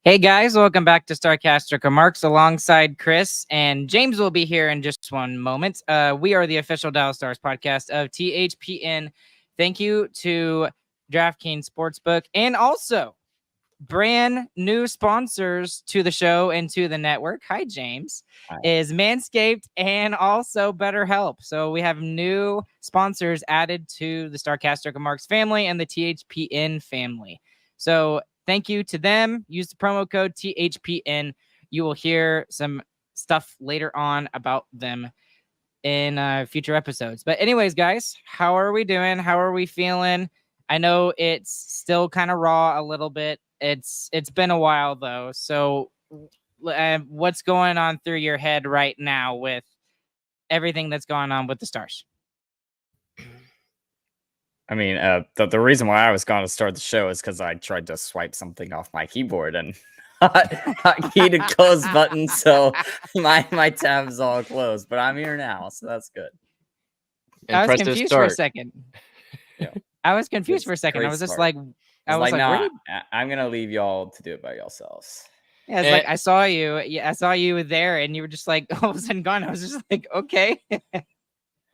Hey guys, welcome back to Starcaster Remarks alongside Chris, and James will be here in just one moment. We are the official Dallas Stars podcast of THPN. Thank you to DraftKings Sportsbook and also brand new sponsors to the show and to the network. Hi, James. Hi. Is Manscaped and also BetterHelp. So we have new sponsors added to the Starcaster Remarks family and the THPN family. So thank you to them. Use the promo code THPN. You will hear some stuff later on about them in future episodes. But anyways, guys, how are we doing? How are we feeling? I know it's still kind of raw a little bit. It's been a while though. So what's going on through your head right now with everything that's going on with the Stars? I mean, the reason why I was going to start the show is because I tried to swipe something off my keyboard and keyed a close button, so my tab's all closed. But I'm here now, so that's good. And I was press confused start. for a second. Yeah. I was confused It's for a second. I was just smart. like, I was like, nah, I'm gonna leave y'all to do it by yourselves. Yeah, it's like I saw you. Yeah, I saw you there, and you were just like all of a sudden gone. I was just like, okay,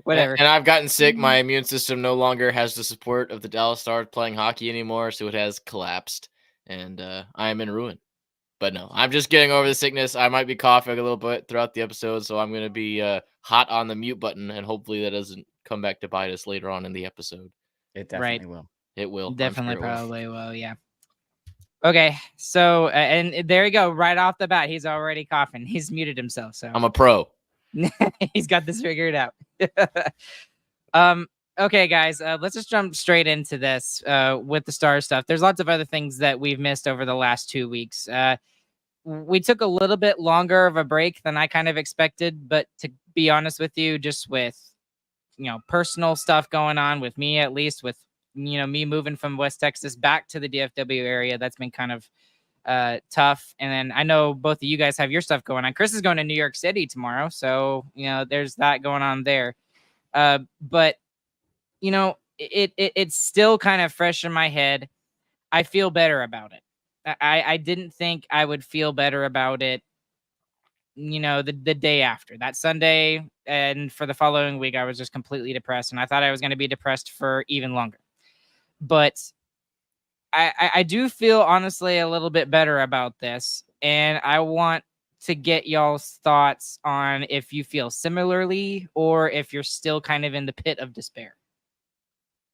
whatever. And I've gotten sick. My immune system no longer has the support of the Dallas Stars playing hockey anymore, so it has collapsed, and I am in ruin. But no, I'm just getting over the sickness. I might be coughing a little bit throughout the episode, so I'm gonna be hot on the mute button, and hopefully that doesn't come back to bite us later on in the episode. It definitely will. It will. Definitely, sure probably will. Yeah. Okay, so and there you go. Right off the bat, he's already coughing. He's muted himself. So I'm a pro. He's got this figured out. Okay, guys, let's just jump straight into this with the Star stuff. There's lots of other things that we've missed over the last 2 weeks. We took a little bit longer of a break than I kind of expected, but to be honest with you, just with personal stuff going on with me, at least with me moving from West Texas back to the DFW area, that's been kind of tough. And then I know both of you guys have your stuff going on. Chris is going to New York City tomorrow, so there's that going on there. But it's still kind of fresh in my head. I feel better about it. I didn't think I would feel better about it the day after that Sunday, and for the following week I was just completely depressed, and I thought I was going to be depressed for even longer. But I do feel honestly a little bit better about this, and I want to get y'all's thoughts on if you feel similarly or if you're still kind of in the pit of despair.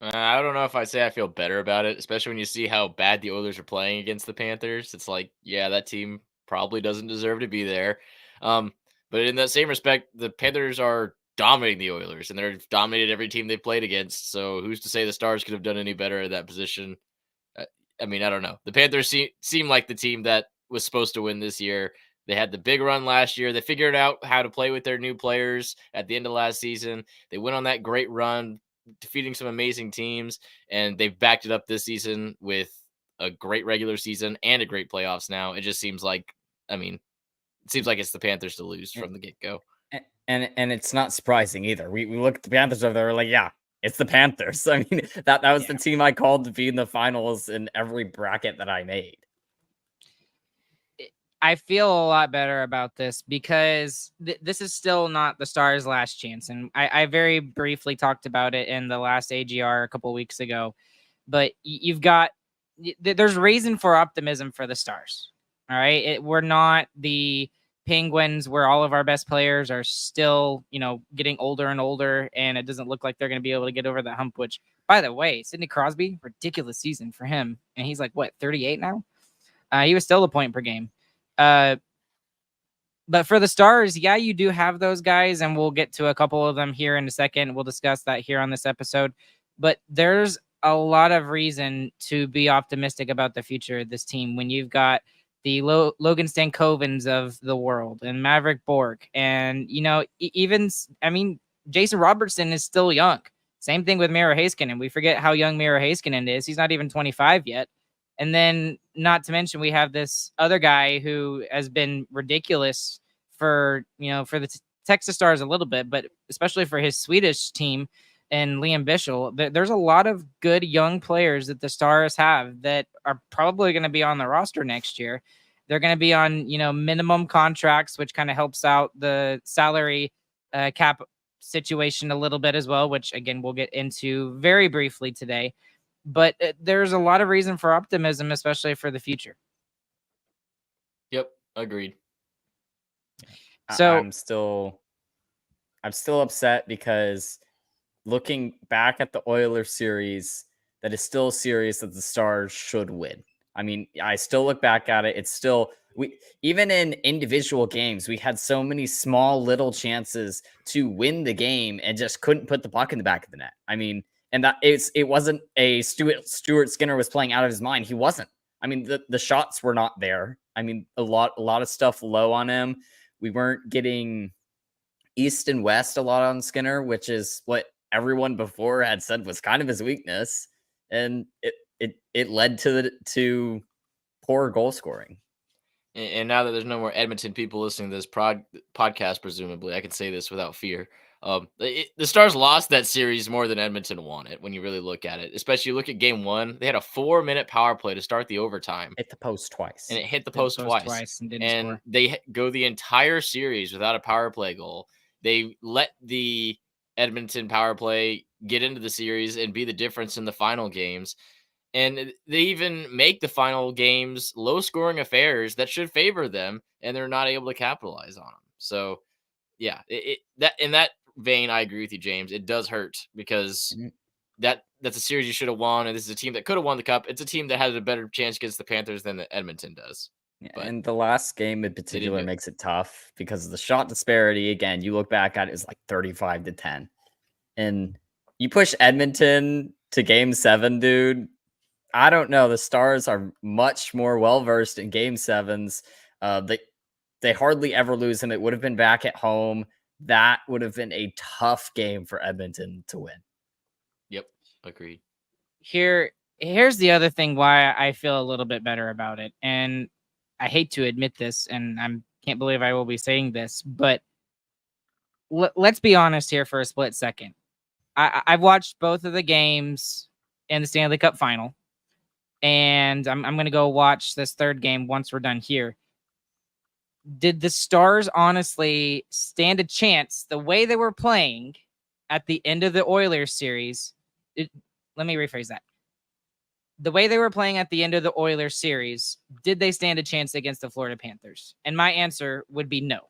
I don't know if I say I feel better about it, especially when you see how bad the Oilers are playing against the Panthers. It's like, yeah, that team probably doesn't deserve to be there. But in that same respect, the Panthers are dominating the Oilers, and they're dominated every team they've played against. So who's to say the Stars could have done any better at that position? I mean, I don't know. The Panthers seem like the team that was supposed to win this year. They had the big run last year. They figured out how to play with their new players at the end of last season. They went on that great run, defeating some amazing teams, and they've backed it up this season with a great regular season and a great playoffs now. It just seems like, it seems like it's the Panthers to lose from the get-go. And it's not surprising either. We look at the Panthers over there, we're like, yeah, it's the Panthers. I mean, that was the team I called to be in the finals in every bracket that I made. I feel a lot better about this because this is still not the Stars' last chance. And I very briefly talked about it in the last AGR a couple of weeks ago. But there's reason for optimism for the Stars. All right. We're not the Penguins where all of our best players are still, getting older and older. And it doesn't look like they're going to be able to get over that hump, which, by the way, Sidney Crosby, ridiculous season for him. And he's like, 38 now? He was still a point per game. But for the Stars, yeah, you do have those guys, and we'll get to a couple of them here in a second. We'll discuss that here on this episode. But there's a lot of reason to be optimistic about the future of this team when you've got the Logan Stankovens of the world and Maverick Bork. And, Jason Robertson is still young. Same thing with Miro Heiskanen. We forget how young Miro Heiskanen is. He's not even 25 yet. And then, not to mention, we have this other guy who has been ridiculous for the Texas Stars a little bit, but especially for his Swedish team and Liam Bichsel. There's a lot of good young players that the Stars have that are probably going to be on the roster next year. They're going to be on, minimum contracts, which kind of helps out the salary cap situation a little bit as well, which again, we'll get into very briefly today. But there's a lot of reason for optimism, especially for the future. Yep, agreed. So I'm still upset because looking back at the Oilers series, that is still a series that the Stars should win. I mean, I still look back at it. It's still, even in individual games, we had so many small little chances to win the game and just couldn't put the puck in the back of the net. I mean, and that it wasn't a Stuart Skinner was playing out of his mind. He wasn't. I mean, the shots were not there. I mean, a lot of stuff low on him. We weren't getting east and west a lot on Skinner, which is what everyone before had said was kind of his weakness, and it led to poor goal scoring. And now that there's no more Edmonton people listening to this podcast, presumably, I can say this without fear. The Stars lost that series more than Edmonton won it when you really look at it. Especially look at game 1. They had a 4-minute power play to start the overtime. Hit the post twice. And it hit the post twice. And didn't and score. They go the entire series without a power play goal. They let the Edmonton power play get into the series and be the difference in the final games. And they even make the final games low-scoring affairs that should favor them, and they're not able to capitalize on them. So, yeah, that in that vein, I agree with you, James. It does hurt because that's a series you should have won, and this is a team that could have won the cup. It's a team that has a better chance against the Panthers than the Edmonton does. Yeah, and the last game in particular makes it tough because of the shot disparity. Again, you look back at it, it's like 35-10, and you push Edmonton to game 7, dude. I don't know. The Stars are much more well-versed in game 7s. They hardly ever lose them. It would have been back at home. That would have been a tough game for Edmonton to win. Yep, agreed. Here's the other thing why I feel a little bit better about it. And I hate to admit this, and I can't believe I will be saying this, but let's be honest here for a split second. I've watched both of the games in the Stanley Cup Final. And I'm going to go watch this third game once we're done here. Did the Stars honestly stand a chance the way they were playing at the end of the Oilers series? Let me rephrase that. The way they were playing at the end of the Oilers series, did they stand a chance against the Florida Panthers? And my answer would be no.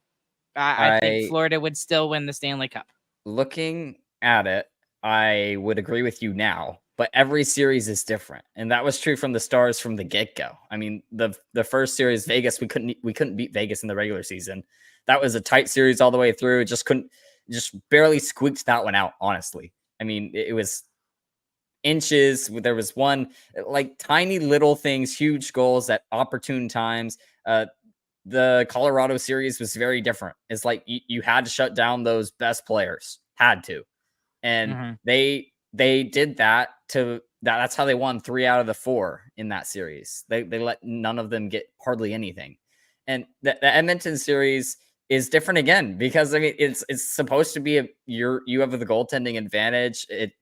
I think Florida would still win the Stanley Cup. Looking at it, I would agree with you now. But every series is different, and that was true from the Stars from the get-go. I mean, the first series, Vegas, we couldn't beat Vegas in the regular season. That was a tight series all the way through. Just barely squeaked that one out. Honestly, I mean, it was inches. There was one like tiny little things, huge goals at opportune times. The Colorado series was very different. It's like you had to shut down those best players, had to, and They did that that's how they won 3 out of the 4 in that series. They let none of them get hardly anything. And the Edmonton series is different again because I mean it's supposed to be you have the goaltending advantage. It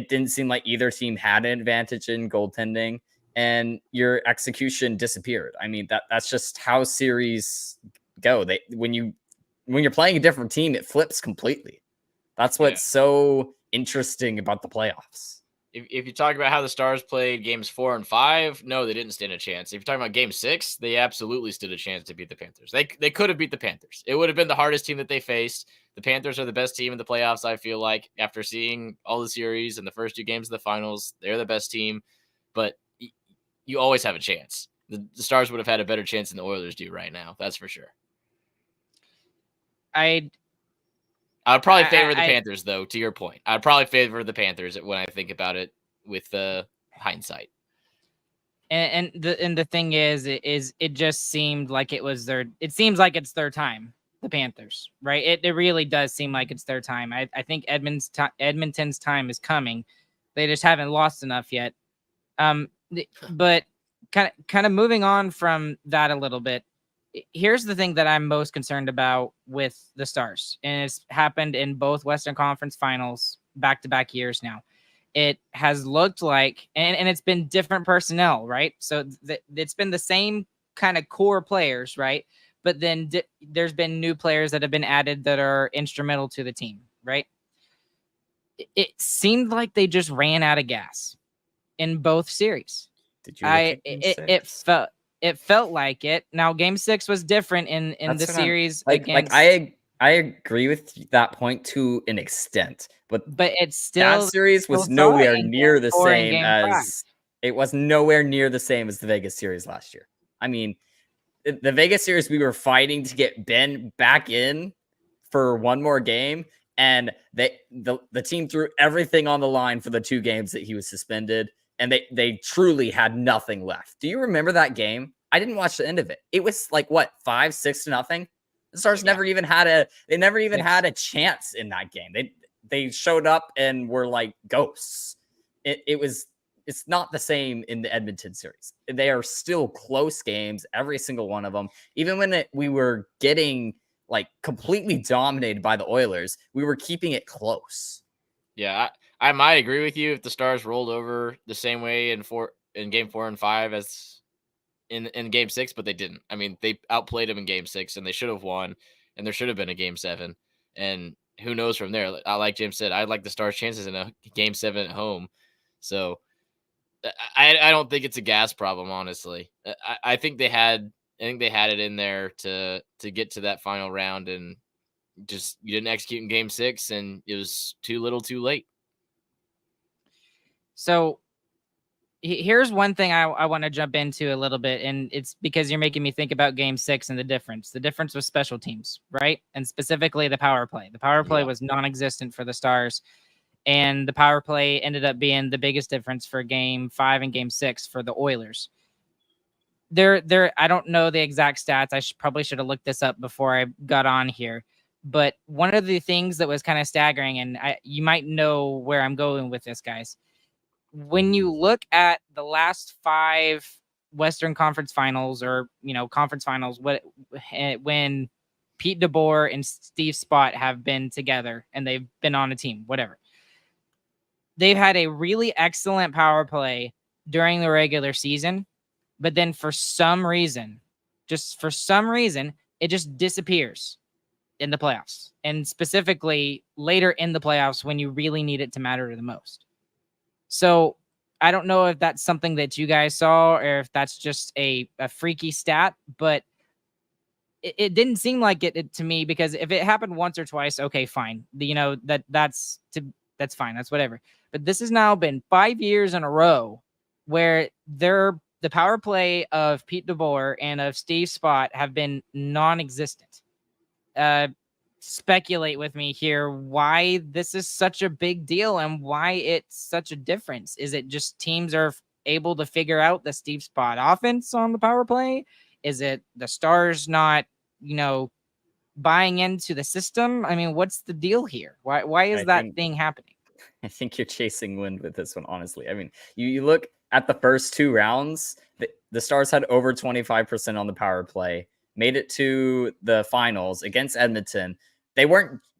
didn't seem like either team had an advantage in goaltending, and your execution disappeared. I mean that's just how series go. When you're playing a different team, it flips completely. That's what's so interesting about the playoffs. If you talk about how the Stars played games 4 and 5, no, they didn't stand a chance. If you're talking about game 6, they absolutely stood a chance to beat the Panthers. They could have beat the Panthers. It would have been the hardest team that they faced. The Panthers are the best team in the playoffs, I feel like. After seeing all the series and the first 2 games of the finals, they're the best team. But you always have a chance. The Stars would have had a better chance than the Oilers do right now. That's for sure. I would probably favor the Panthers, though, to your point. I'd probably favor the Panthers when I think about it with hindsight. And the thing is it just seemed like it seems like it's their time, the Panthers, right? It really does seem like it's their time. I think Edmonton's time is coming. They just haven't lost enough yet. But kind of moving on from that a little bit, here's the thing that I'm most concerned about with the Stars, and it's happened in both Western Conference Finals back-to-back years now. It has looked like, and it's been different personnel, right? So it's been the same kind of core players, right? But then there's been new players that have been added that are instrumental to the team, right? It seemed like they just ran out of gas in both series. Did you look at game six? It felt like it. Now game 6 was different in That's the what I'm series like. against. I agree with that point to an extent, but it's that still series was saw it nowhere in near game the 4 and same game 5. as it was nowhere near the same as the Vegas series last year. I mean, the Vegas series, we were fighting to get Ben back in for one more game, and the team threw everything on the line for the 2 games that he was suspended, and they truly had nothing left. Do you remember that game? I didn't watch the end of it. It was like what, 5-6 to nothing. The Stars never even had a chance in that game. They showed up and were like ghosts. It's not the same in the Edmonton series. They are still close games, every single one of them. Even when we were getting like completely dominated by the Oilers, we were keeping it close. Yeah, I might agree with you if the Stars rolled over the same way in game 4 and 5 as in game 6, but they didn't. I mean, they outplayed them in game 6 and they should have won, and there should have been a game 7. And who knows from there? Like James said, I like the Stars' chances in a game 7 at home. So I don't think it's a gas problem, honestly. I think they had it in there to get to that final round, and just you didn't execute in game 6, and it was too little, too late. So here's one thing I want to jump into a little bit, and it's because you're making me think about game 6 and the difference. The difference was special teams, right? And specifically the power play. The power play was non-existent for the Stars, and the power play ended up being the biggest difference for game 5 and game 6 for the Oilers. I don't know the exact stats. I probably should have looked this up before I got on here. But one of the things that was kind of staggering, and you might know where I'm going with this, guys. When you look at the last 5 Western Conference Finals, or conference finals, when Pete DeBoer and Steve Spott have been together and they've been on a team, whatever, they've had a really excellent power play during the regular season, but then for some reason, it just disappears in the playoffs, and specifically later in the playoffs when you really need it to matter the most. So I don't know if that's something that you guys saw or if that's just a freaky stat, but it didn't seem like it to me, because if it happened once or twice, okay, fine. That's fine. That's whatever. But this has now been 5 years in a row where the power play of Pete DeBoer and of Steve Spott have been non-existent. Speculate with me here why this is such a big deal and why it's such a difference. Is it just teams are able to figure out the Steve Spott offense on the power play? Is it the Stars not, buying into the system? I mean, what's the deal here? Why is that thing happening? I think you're chasing wind with this one, honestly. I mean, you look at the first 2 rounds, the Stars had over 25% on the power play, made it to the finals against Edmonton.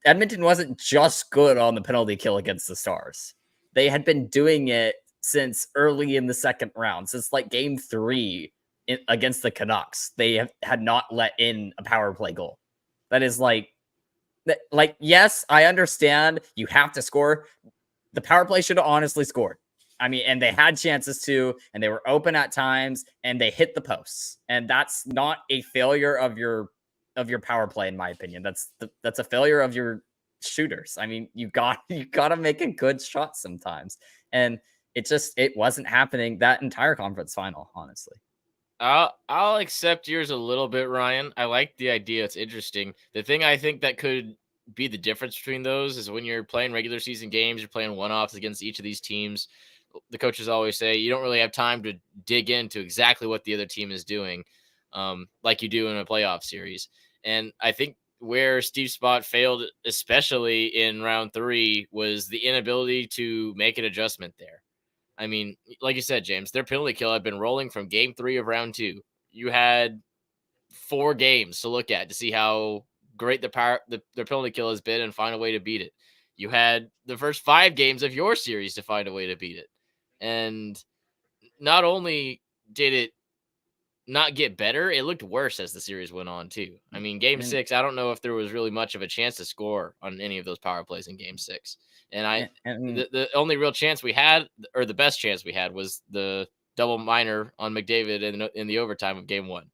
Edmonton wasn't just good on the penalty kill against the Stars. They had been doing it since early in the second round, since like game 3 against the Canucks. They had not let in a power play goal. That is like, yes, I understand you have to score. The power play should have honestly scored. I mean, and they had chances to, and they were open at times, and they hit the posts. And that's not a failure of your power play, in my opinion. That's a failure of your shooters. I mean, you got to make a good shot sometimes, and it wasn't happening that entire conference final, honestly. I'll accept yours a little bit, Ryan. I like the idea. It's interesting. The thing I think that could be the difference between those is when you're playing regular season games, you're playing one-offs against each of these teams. The coaches always say you don't really have time to dig into exactly what the other team is doing, like you do in a playoff series. And I think where Steve Spott failed, especially in round 3, was the inability to make an adjustment there. I mean, like you said, James, their penalty kill had been rolling from game 3 of round 2. You had 4 games to look at to see how great their penalty kill has been and find a way to beat it. You had the first 5 games of your series to find a way to beat it. And not only did it not get better. It looked worse as the series went on too. I mean, Game 6, I don't know if there was really much of a chance to score on any of those power plays in Game 6. And the only real chance we had, or the best chance we had, was the double minor on McDavid in the overtime of Game 1.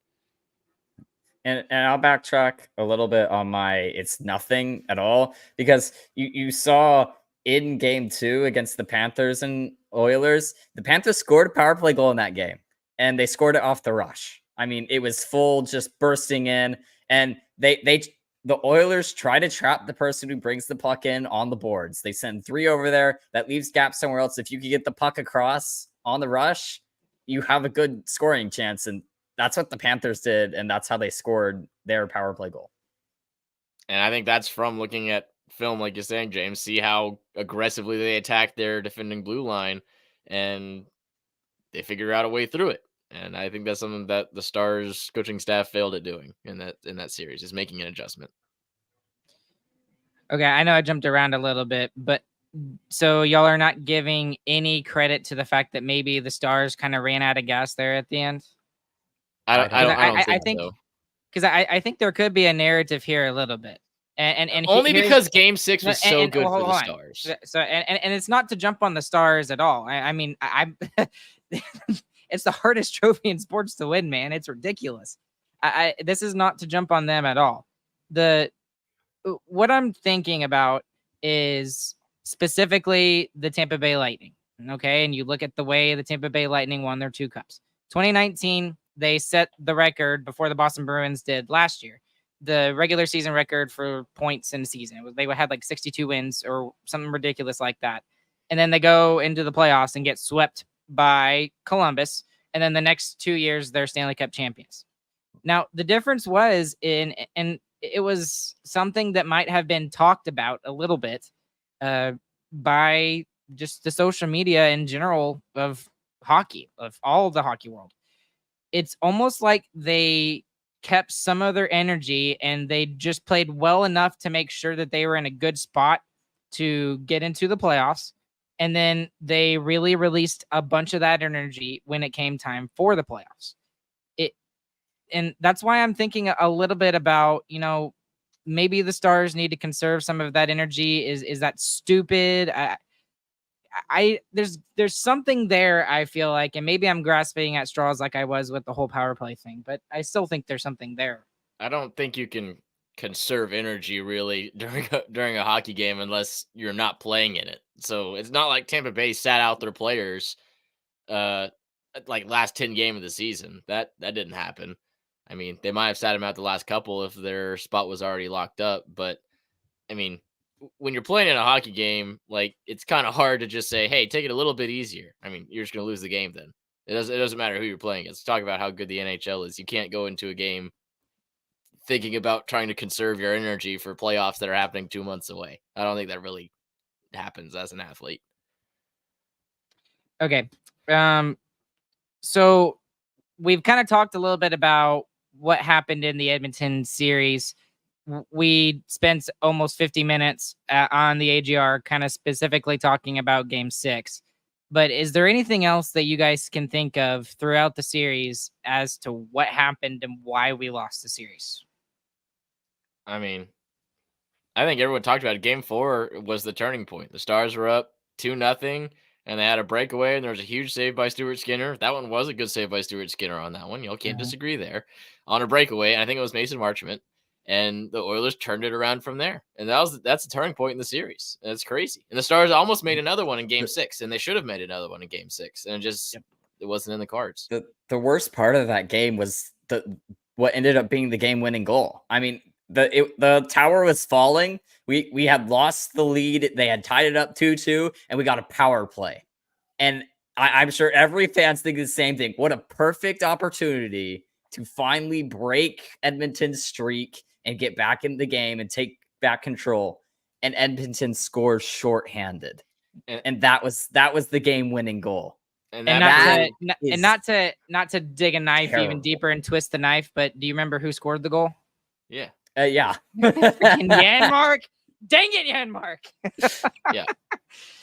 And I'll backtrack a little bit on my it's nothing at all, because you saw in Game 2 against the Panthers and Oilers, the Panthers scored a power play goal in that game, and they scored it off the rush. I mean, it was full just bursting in, and the Oilers try to trap the person who brings the puck in on the boards. They send 3 over there. That leaves gaps somewhere else. If you could get the puck across on the rush, you have a good scoring chance. And that's what the Panthers did, and that's how they scored their power play goal. And I think that's from looking at film, like you're saying, James, see how aggressively they attacked their defending blue line, and they figure out a way through it. And I think that's something that the Stars coaching staff failed at doing in that series, is making an adjustment. Okay, I know I jumped around a little bit, but so y'all are not giving any credit to the fact that maybe the Stars kind of ran out of gas there at the end? I think so. Because I think there could be a narrative here a little bit. And only because Game 6 was so good for the Stars. So and it's not to jump on the Stars at all. I mean, it's the hardest trophy in sports to win, man. It's ridiculous. This is not to jump on them at all. What I'm thinking about is specifically the Tampa Bay Lightning. Okay, and you look at the way the Tampa Bay Lightning won their 2 cups. 2019, they set the record before the Boston Bruins did last year. The regular season record for points in the season. They had like 62 wins or something ridiculous like that. And then they go into the playoffs and get swept by Columbus. And then the next 2 years, they're Stanley Cup champions. Now, the difference was and it was something that might have been talked about a little bit by just the social media in general of hockey, of all of the hockey world. It's almost like they kept some of their energy and they just played well enough to make sure that they were in a good spot to get into the playoffs. And then they really released a bunch of that energy when it came time for the playoffs. And that's why I'm thinking a little bit about, maybe the Stars need to conserve some of that energy. Is that stupid? There's something there, I feel like, and maybe I'm grasping at straws like I was with the whole power play thing, but I still think there's something there. I don't think you can conserve energy really during a hockey game unless you're not playing in it. So it's not like Tampa Bay sat out their players like last 10 game of the season. That didn't happen. I mean, they might have sat him out the last couple if their spot was already locked up. But, I mean, when you're playing in a hockey game, like, it's kind of hard to just say, hey, take it a little bit easier. I mean, you're just going to lose the game then. It doesn't matter who you're playing against. Talk about how good the NHL is. You can't go into a game thinking about trying to conserve your energy for playoffs that are happening 2 months away. I don't think that really happens as an athlete. Okay. So we've kind of talked a little bit about what happened in the Edmonton series. We spent almost 50 minutes on the AGR kind of specifically talking about Game 6. But is there anything else that you guys can think of throughout the series as to what happened and why we lost the series? I mean, I think everyone talked about it. Game 4 was the turning point. The Stars were up 2-0. And they had a breakaway, and there was a huge save by Stuart Skinner. That one was a good save by Stuart Skinner on that one. You can't disagree there. On a breakaway, and I think it was Mason Marchment, and the Oilers turned it around from there. And that's a turning point in the series. And it's crazy. And the Stars almost made another one in Game 6, and they should have made another one in Game 6. And it wasn't in the cards. The worst part of that game was what ended up being the game-winning goal. I mean, the tower was falling. We had lost the lead. They had tied it up 2-2, and we got a power play. And I'm sure every fan's thinking the same thing. What a perfect opportunity to finally break Edmonton's streak and get back in the game and take back control. And Edmonton scores shorthanded, and that was the game-winning goal. And not to dig a knife even deeper and twist the knife, but do you remember who scored the goal? Yeah. Yeah. Freaking Janmark. Dang it, Janmark. Yeah.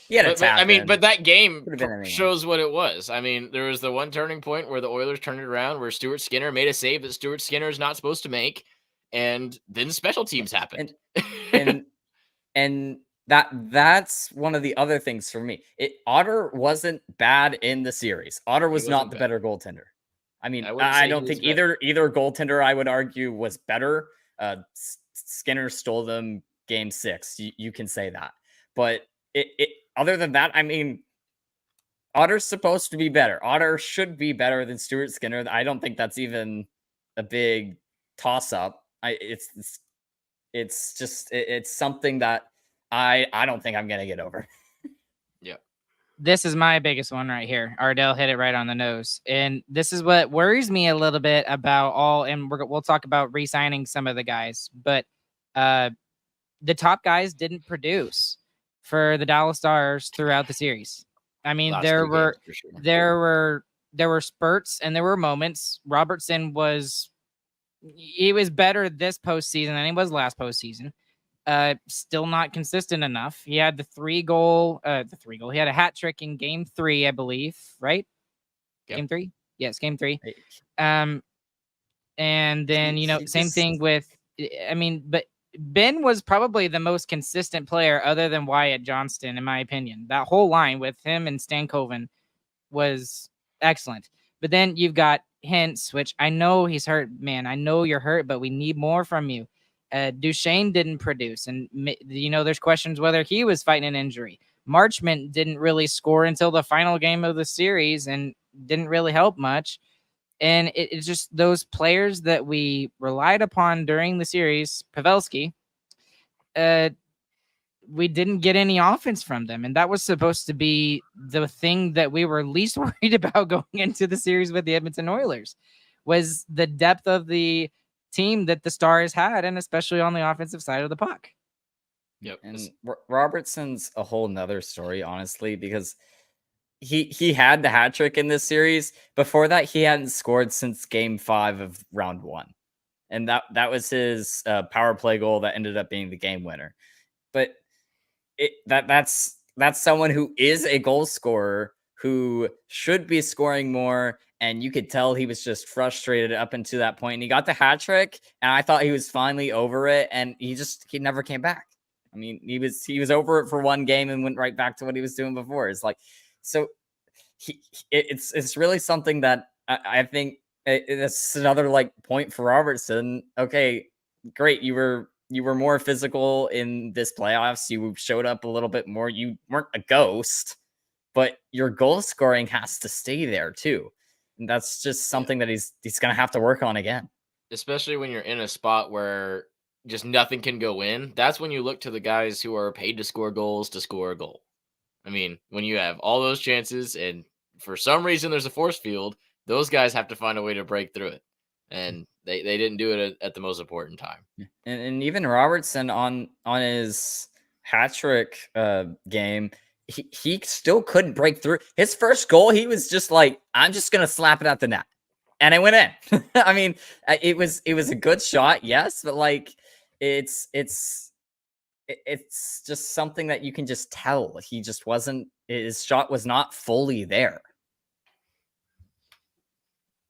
He had a But tap I mean, in. but that game Could've been anyone. shows what it was. I mean, there was the one turning point where the Oilers turned it around, where Stuart Skinner made a save that Stuart Skinner is not supposed to make, and then special teams happened. And that's one of the other things for me. Otter wasn't bad in the series. Otter was not the bad. better goaltender. I mean, wouldn't I say don't he think was better. either goaltender, I would argue, was better. Skinner stole them game 6. You can say that. But other than that, I mean, Otter's supposed to be better. Otter should be better than Stuart Skinner. I don't think that's even a big toss-up. It's just it's something that I don't think I'm gonna get over. Yeah. This is my biggest one right here. Ardell hit it right on the nose. And this is what worries me a little bit about and we'll talk about re-signing some of the guys, but the top guys didn't produce for the Dallas Stars throughout the series. I mean, there were spurts and there were moments. Robertson was better this postseason than he was last postseason. Still not consistent enough. He had the 3-goal. He had a hat trick in game 3, I believe, right? Yep. Game 3? Yes, game 3. And then, same thing with, I mean, but Ben was probably the most consistent player other than Wyatt Johnston, in my opinion. That whole line with him and Stankoven was excellent. But then you've got Hintz, which I know he's hurt, man. I know you're hurt, but we need more from you. Duchesne didn't produce, and there's questions whether he was fighting an injury. Marchment didn't really score until the final game of the series and didn't really help much. And it's just those players that we relied upon during the series, Pavelski, we didn't get any offense from them. And that was supposed to be the thing that we were least worried about going into the series with the Edmonton Oilers, was the depth of the team that the Stars had, and especially on the offensive side of the puck. Yep. And Robertson's a whole nother story, honestly, because he had the hat trick in this series. Before that, he hadn't scored since game 5 of round 1. And that was his power play goal that ended up being the game winner. But that's someone who is a goal scorer who should be scoring more. And you could tell he was just frustrated up until that point. And he got the hat trick, and I thought he was finally over it. And he never came back. I mean, he was over it for one game and went right back to what he was doing before. It's like, so it's really something that I think it's another like point for Robertson. Okay, great. You were more physical in this playoffs. You showed up a little bit more. You weren't a ghost, but your goal scoring has to stay there too. And that's just something that he's going to have to work on again. Especially when you're in a spot where just nothing can go in. That's when you look to the guys who are paid to score goals to score a goal. I mean, when you have all those chances and for some reason there's a force field, those guys have to find a way to break through it. And they didn't do it at the most important time. And even Robertson on his hat trick game, he still couldn't break through. His first goal, he was just like, I'm just going to slap it at the net. And it went in. I mean, it was a good shot, yes, but like it's just something that you can just tell. He just wasn't, his shot was not fully there.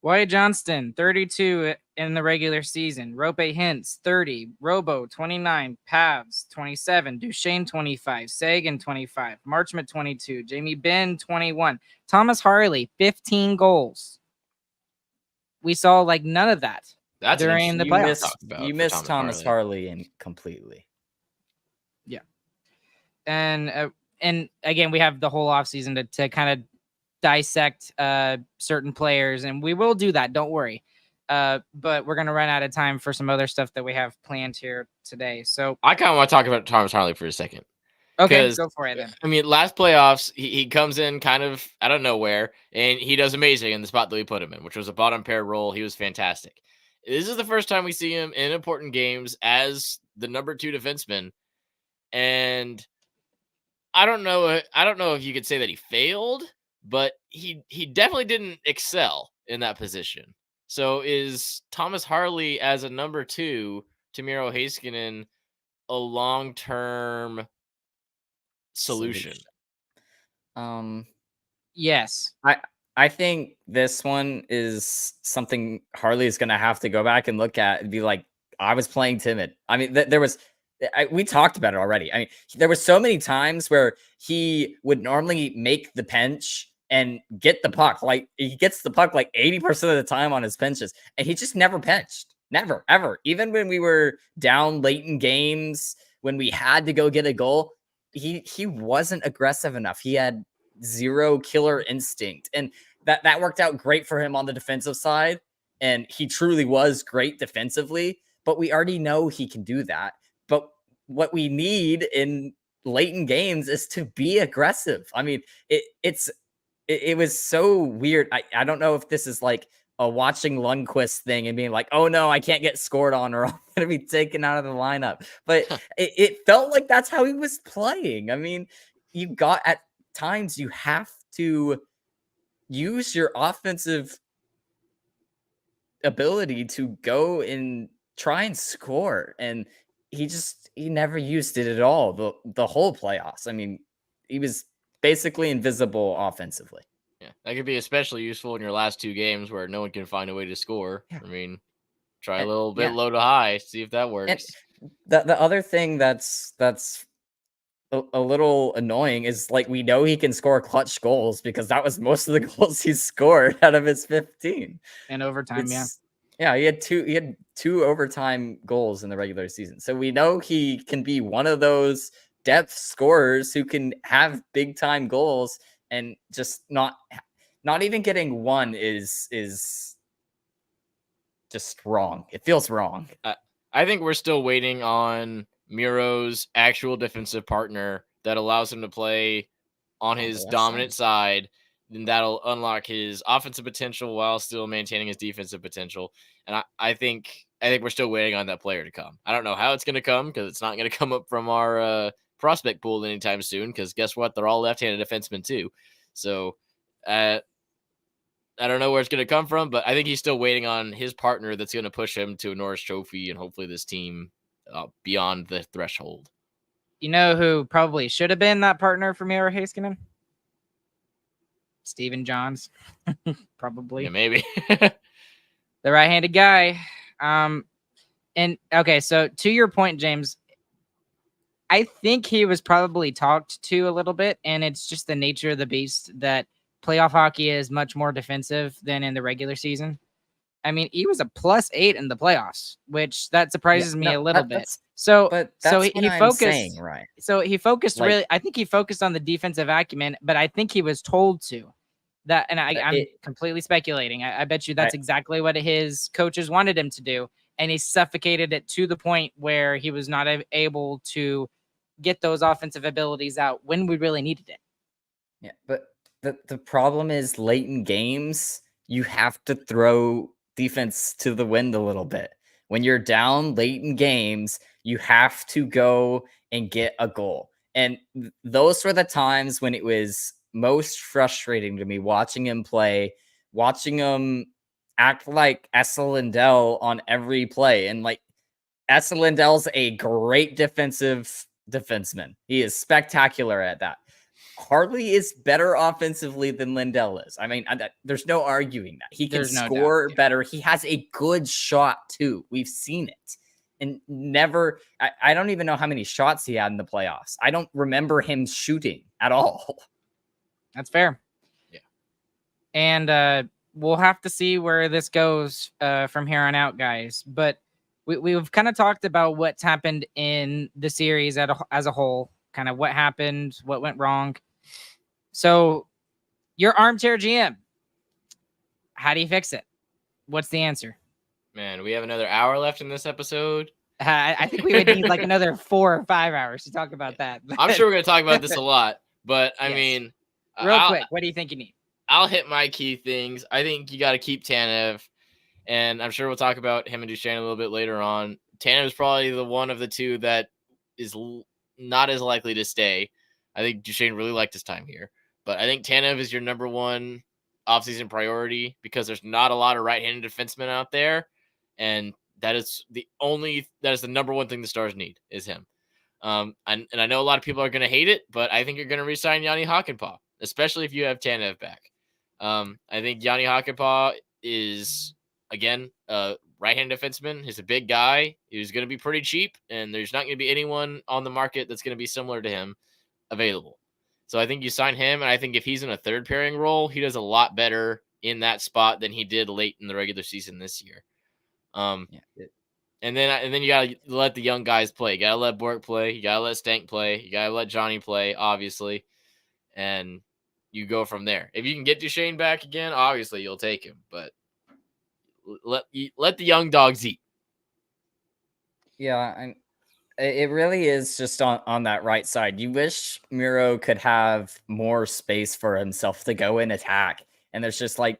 Wyatt Johnston, 32 in the regular season. Rope Hintz, 30. Robo, 29. Pavs, 27. Duchesne, 25. Sagan, 25. Marchment, 22. Jamie Benn, 21. Thomas Harley, 15 goals. We saw like none of that during the playoffs. You missed Thomas Harley completely. Yeah. And again, we have the whole offseason to kind of dissect certain players, and we will do that, don't worry, but we're gonna run out of time for some other stuff that we have planned here today. So I kind of want to talk about Thomas Harley for a second. Okay, go for it then. I mean, last playoffs he comes in kind of out of nowhere and he does amazing in the spot that we put him in, which was a bottom pair role. He was fantastic. This is the first time we see him in important games as the number 2 defenseman, and I don't know if you could say that he failed, but he definitely didn't excel in that position. So is Thomas Harley as a number 2 to Miro Heiskanen a long-term solution? Yes. I think this one is something Harley is going to have to go back and look at and be like, I was playing timid. I mean, we talked about it already. I mean, there were so many times where he would normally make the pinch and get the puck. Like, he gets the puck like 80% of the time on his pinches, and he just never pinched. Never, ever. Even when we were down late in games, when we had to go get a goal, he wasn't aggressive enough. He had zero killer instinct. And that worked out great for him on the defensive side. And he truly was great defensively, but we already know he can do that. But what we need in late in games is to be aggressive. I mean, it was so weird. I don't know if this is like a watching Lundqvist thing and being like, oh no, I can't get scored on or I'm going to be taken out of the lineup. But it felt like that's how he was playing. I mean, you got at times you have to use your offensive ability to go and try and score. And he never used it at all. The whole playoffs. I mean, he was basically invisible offensively. Yeah, that could be especially useful in your last 2 games where no one can find a way to score. Yeah. I mean, try a little bit low to high, see if that works. And the other thing that's a little annoying is like we know he can score clutch goals because that was most of the goals he scored out of his 15 in overtime. Yeah, he had two overtime goals in the regular season, so we know he can be one of those depth scorers who can have big time goals, and just not even getting one is just wrong. It feels wrong. I think we're still waiting on Miro's actual defensive partner that allows him to play on his dominant side. Then that'll unlock his offensive potential while still maintaining his defensive potential. And I think we're still waiting on that player to come. I don't know how it's going to come because it's not going to come up from our prospect pool anytime soon. Because guess what? They're all left-handed defensemen too. So I don't know where it's going to come from, but I think he's still waiting on his partner that's going to push him to a Norris Trophy and hopefully this team beyond the threshold. You know who probably should have been that partner for Miro Heiskanen? Steven Johns. Probably. Yeah, maybe. The right-handed guy. And okay, so to your point, James, I think he was probably talked to a little bit, and it's just the nature of the beast that playoff hockey is much more defensive than in the regular season. I mean, he was a +8 in the playoffs, which that surprises me a little bit. So he focused, right? So he focused really. I think he focused on the defensive acumen, but I think he was told to that. And I'm completely speculating. I bet you that's exactly what his coaches wanted him to do, and he suffocated it to the point where he was not able to get those offensive abilities out when we really needed it. Yeah, but the problem is late in games, you have to throw defense to the wind a little bit. When you're down late in games, you have to go and get a goal. And those were the times when it was most frustrating to me watching him play, watching him act like Esa Lindell on every play. And like Esa Lindell's a great defenseman. He is spectacular at that. Harley is better offensively than Lindell is. I mean, there's no arguing that. He can score better. He has a good shot, too. We've seen it. And never, I don't even know how many shots he had in the playoffs. I don't remember him shooting at all. That's fair. Yeah. And we'll have to see where this goes from here on out, guys. But we've kind of talked about what's happened in the series as a whole, kind of what happened, what went wrong. So your armchair GM, how do you fix it? What's the answer? Man, we have another hour left in this episode. I think we would need like another 4 or 5 hours to talk about that. I'm sure we're going to talk about this a lot, but I mean, real quick, what do you think you need? I'll hit my key things. I think you got to keep Tanev, and I'm sure we'll talk about him and Duchesne a little bit later on. Tanev is probably the one of the two that is not as likely to stay. I think Duchesne really liked his time here, but I think Tanev is your number one offseason priority because there's not a lot of right-handed defensemen out there, and that is the number one thing the Stars need is him. And I know a lot of people are going to hate it, but I think you're going to re-sign Yanni Hakanpää. especially if you have Tanev back. I think Yanni Hakanpää is, again, a right-handed defenseman. He's a big guy. He's going to be pretty cheap, and there's not going to be anyone on the market that's going to be similar to him available. So I think you sign him, and I think if he's in a third pairing role, he does a lot better in that spot than he did late in the regular season this year. And then you gotta let the young guys play. You gotta let Bork play. You gotta let Stank play. You gotta let Johnny play, obviously, and you go from there. If you can get Duchesne back again, obviously you'll take him, but let the young dogs eat. Yeah, and it really is just on that right side. You wish Miro could have more space for himself to go and attack, and there's just like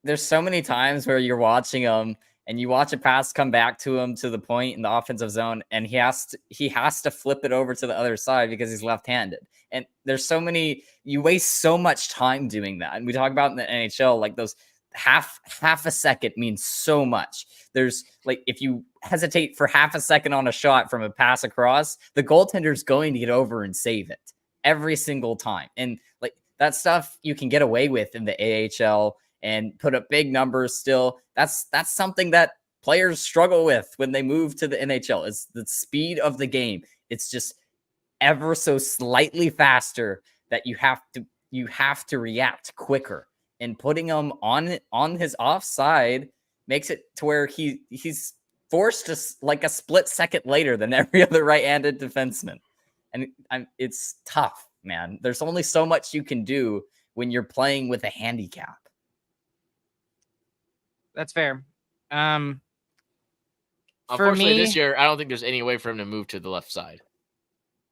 there's so many times where you're watching him and you watch a pass come back to him to the point in the offensive zone, and he has to flip it over to the other side because he's left-handed. And there's so many, you waste so much time doing that. And we talk about in the NHL, like those half a second means so much. There's like, if you hesitate for half a second on a shot from a pass across, the goaltender's going to get over and save it every single time. And like that stuff you can get away with in the AHL and put up big numbers still. That's something that players struggle with when they move to the NHL. Is the speed of the game. It's just ever so slightly faster that you have to react quicker. And putting him on his offside makes it to where he's forced to like a split second later than every other right-handed defenseman. And it's tough, man. There's only so much you can do when you're playing with a handicap. That's fair. Unfortunately, this year, I don't think there's any way for him to move to the left side.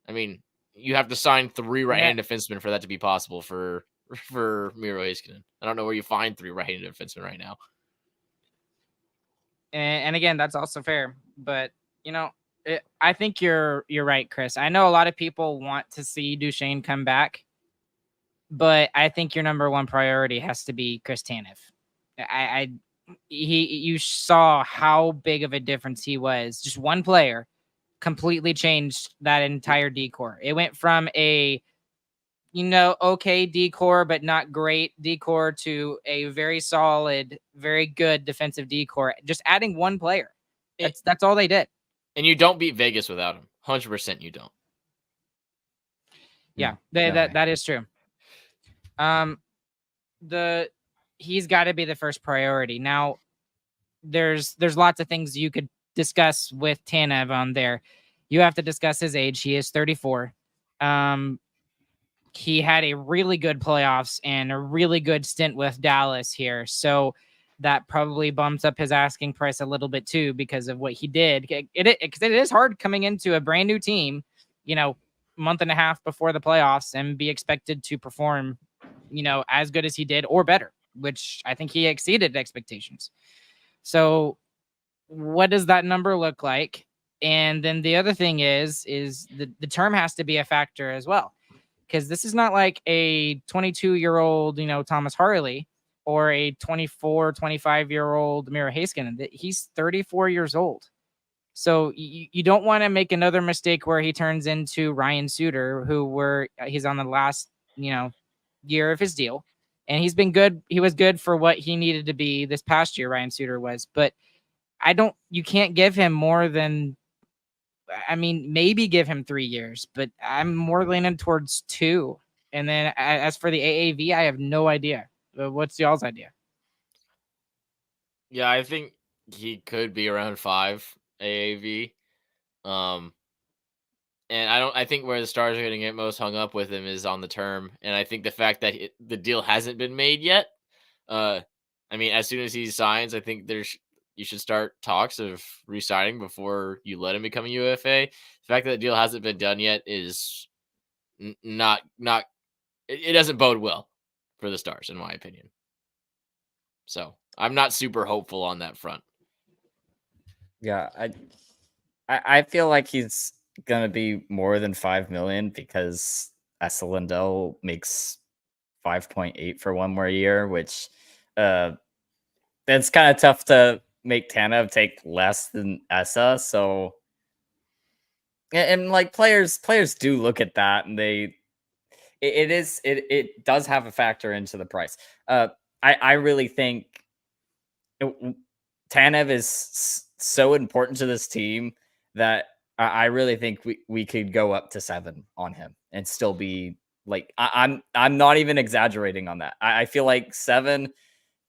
I mean, you have to sign 3 right-handed defensemen for that to be possible for Miro Heiskanen. I don't know where you find 3 right-handed defensemen right now. And again, that's also fair. But, you know, I think you're right, Chris. I know a lot of people want to see Duchesne come back, but I think your number one priority has to be Chris Tanev. You saw how big of a difference he was. Just one player completely changed that entire decor. It went from a, okay decor, but not great decor to a very solid, very good defensive decor. Just adding one player. That's all they did. And you don't beat Vegas without him. 100% you don't. Yeah, that is true. He's got to be the first priority. Now, there's lots of things you could discuss with Tanev on there. You have to discuss his age. He is 34. He had a really good playoffs and a really good stint with Dallas here. So that probably bumps up his asking price a little bit too because of what he did. Because it is hard coming into a brand new team, month and a half before the playoffs and be expected to perform, as good as he did or better, which I think he exceeded expectations. So what does that number look like? And then the other thing is the term has to be a factor as well, because this is not like a 22-year-old, Thomas Harley or a 24, 25-year-old Miro Heiskanen. He's 34 years old. So you don't want to make another mistake where he turns into Ryan Suter, he's on the last, year of his deal. And he's been good. He was good for what he needed to be this past year, Ryan Suter was. But you can't give him more than, maybe give him 3 years, but I'm more leaning towards 2. And then as for the AAV, I have no idea. What's y'all's idea? Yeah, I think he could be around 5 AAV. And I think where the Stars are going to get most hung up with him is on the term. And I think the fact that the deal hasn't been made yet. As soon as he signs, I think you should start talks of re-signing before you let him become a UFA. The fact that the deal hasn't been done yet is not it doesn't bode well for the Stars, in my opinion. So I'm not super hopeful on that front. Yeah, I feel like he's gonna be more than 5 million because Esa Lindell makes 5.8 for one more year, which that's kind of tough to make Tanev take less than Esa. So and like players do look at that and it does have a factor into the price. I really think Tanev is so important to this team that I really think we could go up to 7 on him and still be like, I'm not even exaggerating on that. I feel like 7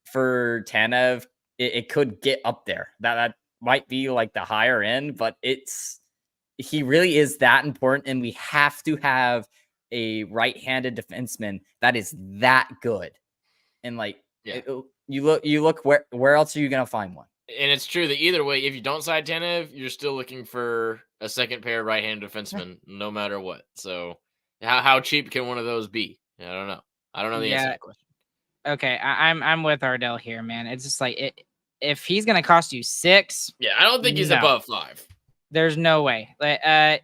for Tanev, it could get up there. That might be like the higher end, but he really is that important, and we have to have a right-handed defenseman that is that good. And like, you look where else are you gonna find one? And it's true that either way, if you don't sign Tanev, you're still looking for a second pair right-handed defenseman, no matter what. So, how cheap can one of those be? I don't know. I don't know the answer to that question. Okay, I'm with Ardell here, man. It's just like if he's gonna cost you 6, yeah, I don't think he's above 5. There's no way. Like, I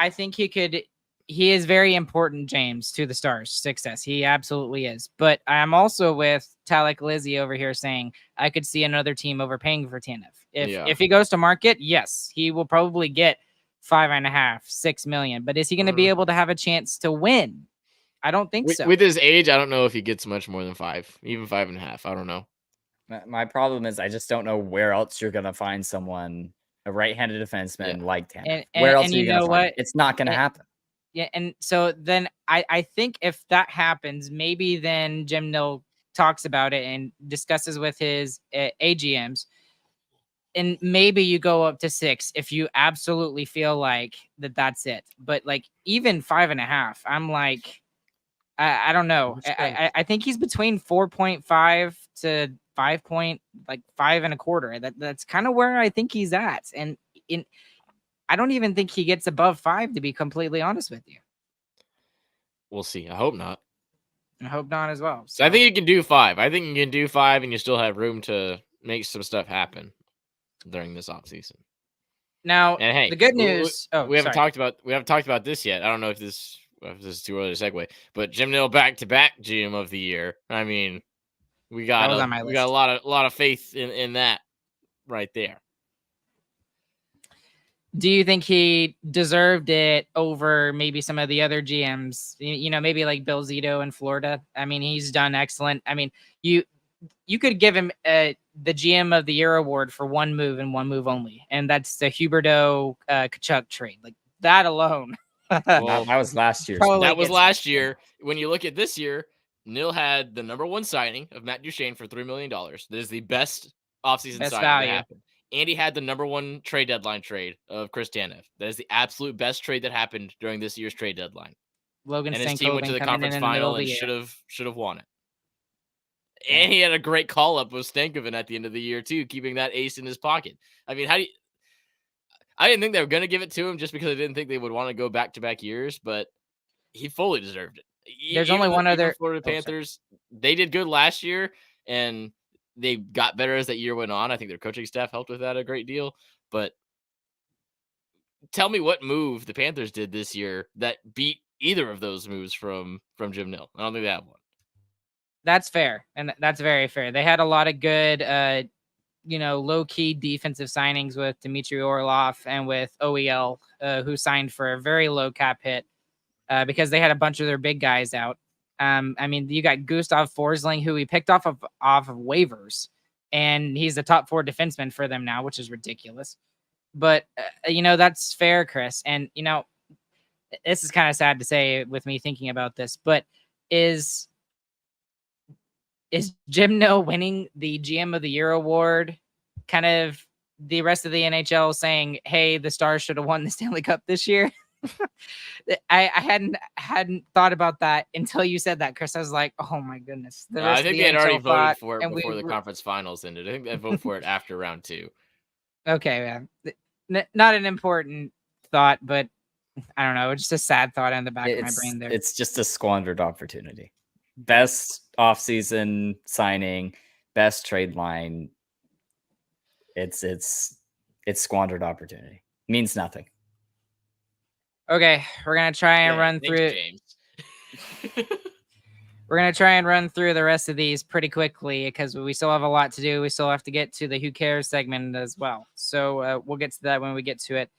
think he could. He is very important, James, to the Stars' success. He absolutely is. But I'm also with Talek Lizzie over here saying I could see another team overpaying for Tanev. If he goes to market, yes, he will probably get 5.5, 6 million. But is he going to be able to have a chance to win? I don't think so. With his age, I don't know if he gets much more than 5, even 5.5. I don't know. My problem is I just don't know where else you're gonna find someone, a right-handed defenseman like Tanev. Where else are you gonna find it? It's not gonna happen. Yeah, and so then I think if that happens, maybe then Jim Nill talks about it and discusses with his AGMs, and maybe you go up to 6 if you absolutely feel like that's it. But like even 5.5, I'm like, I don't know. I think he's between 4.5 to 5.25. That's kind of where I think he's at, and I don't even think he gets above 5, to be completely honest with you. We'll see. I hope not. I hope not as well. So I think you can do 5. I think you can do 5, and you still have room to make some stuff happen during this offseason. Now, and hey, the good news. We haven't talked about this yet. I don't know if this is too early to segue, but Jim Nill back-to-back GM of the year. I mean, we got a lot of faith in that right there. Do you think he deserved it over maybe some of the other GMs? You know, maybe like Bill Zito in Florida. I mean, he's done excellent. I mean, you could give him the GM of the Year award for one move and one move only, and that's the Huberdeau Tkachuk trade. Like that alone. Well, that was last year. That was last year. When you look at this year, Nill had the #1 signing of Matt Duchene for $3 million. That is the best offseason signing that happened. And he had the #1 trade deadline trade of Chris Tanev. That is the absolute best trade that happened during this year's trade deadline. Logan and his team went to the conference final and should have won it. Yeah. And he had a great call up with Stankoven at the end of the year too, keeping that ace in his pocket. I mean, I didn't think they were going to give it to him just because I didn't think they would want to go back-to-back years, but he fully deserved it. There's only one other Florida Panthers. They did good last year, and they got better as that year went on. I think their coaching staff helped with that a great deal. But tell me what move the Panthers did this year that beat either of those moves from Jim Nill. I don't think they have one. That's fair, and that's very fair. They had a lot of good, low-key defensive signings with Dmitry Orlov and with OEL, who signed for a very low cap hit because they had a bunch of their big guys out. I mean, you got Gustav Forsling, who he picked off of waivers, and he's the top 4 defenseman for them now, which is ridiculous. But, that's fair, Chris. And, this is kind of sad to say with me thinking about this, but is Jim Nill winning the GM of the Year award kind of the rest of the NHL saying, hey, the Stars should have won the Stanley Cup this year? I hadn't thought about that until you said that, Chris. I was like, oh my goodness. I think they had already voted for it before the conference finals ended. I think they voted for it after round 2. Okay, man. Not an important thought, but I don't know. It's just a sad thought in the back of my brain there. It's just a squandered opportunity. Best offseason signing, best trade line. It's squandered opportunity. Means nothing. Okay, we're gonna try and run through. James. We're gonna try and run through the rest of these pretty quickly because we still have a lot to do. We still have to get to the Who Cares segment as well. So we'll get to that when we get to it.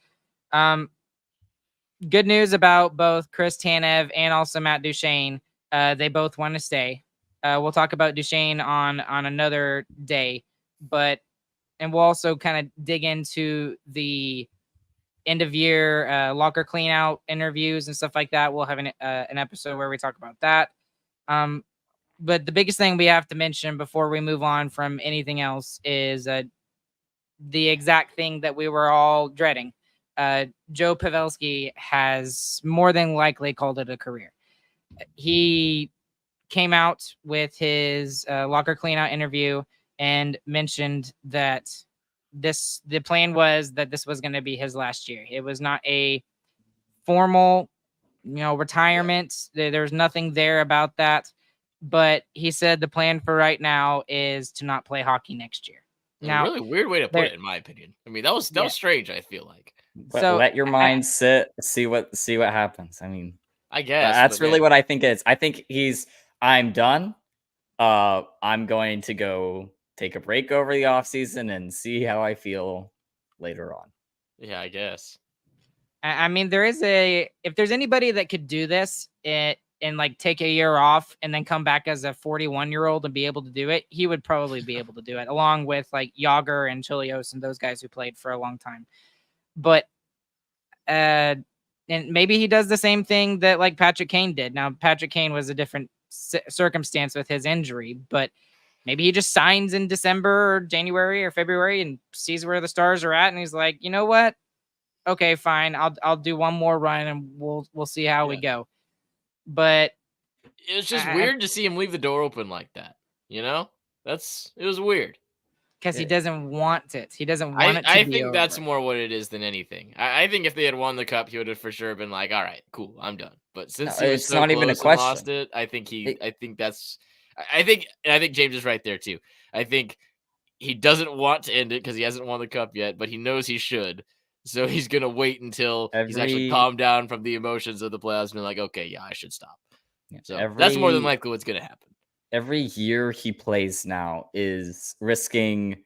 good news about both Chris Tanev and also Matt Duchene. They both want to stay. We'll talk about Duchene on another day, and we'll also kind of dig into the end of year locker clean out interviews and stuff like that. We'll have an episode where we talk about that. But the biggest thing we have to mention before we move on from anything else is the exact thing that we were all dreading. Joe Pavelski has more than likely called it a career. He came out with his locker cleanout interview and mentioned that the plan was that this was going to be his last year. It was not a formal, retirement. There's nothing there about that. But he said the plan for right now is to not play hockey next year. Now, a really weird way to put it, in my opinion. I mean, that was strange. I feel like. But let your mind sit, see what happens. I mean, I guess that's really what I think it is. I think I'm done. I'm going to go take a break over the off season and see how I feel later on. Yeah, I guess. I mean, if there's anybody that could do this and like take a year off and then come back as a 41-year-old and be able to do it, he would probably be able to do it, along with like Yager and Chilios and those guys who played for a long time. But and maybe he does the same thing that like Patrick Kane did. Now, Patrick Kane was a different circumstance with his injury, but maybe he just signs in December or January or February and sees where the Stars are at, and he's like, you know what? Okay, fine. I'll do one more run and we'll see how we go. But it was just weird to see him leave the door open like that. You know, it was weird. Because he doesn't want it. He doesn't want it to be I think over. that's more what it is than anything. I think if they had won the cup, he would have for sure been like, "All right, cool, I'm done." But since he was so not even a question, lost it, I think I think James is right there too. I think he doesn't want to end it because he hasn't won the cup yet, but he knows he should. So he's gonna wait until he's actually calmed down from the emotions of the playoffs and be like, "Okay, yeah, I should stop." So that's more than likely what's gonna happen. Every year he plays now is risking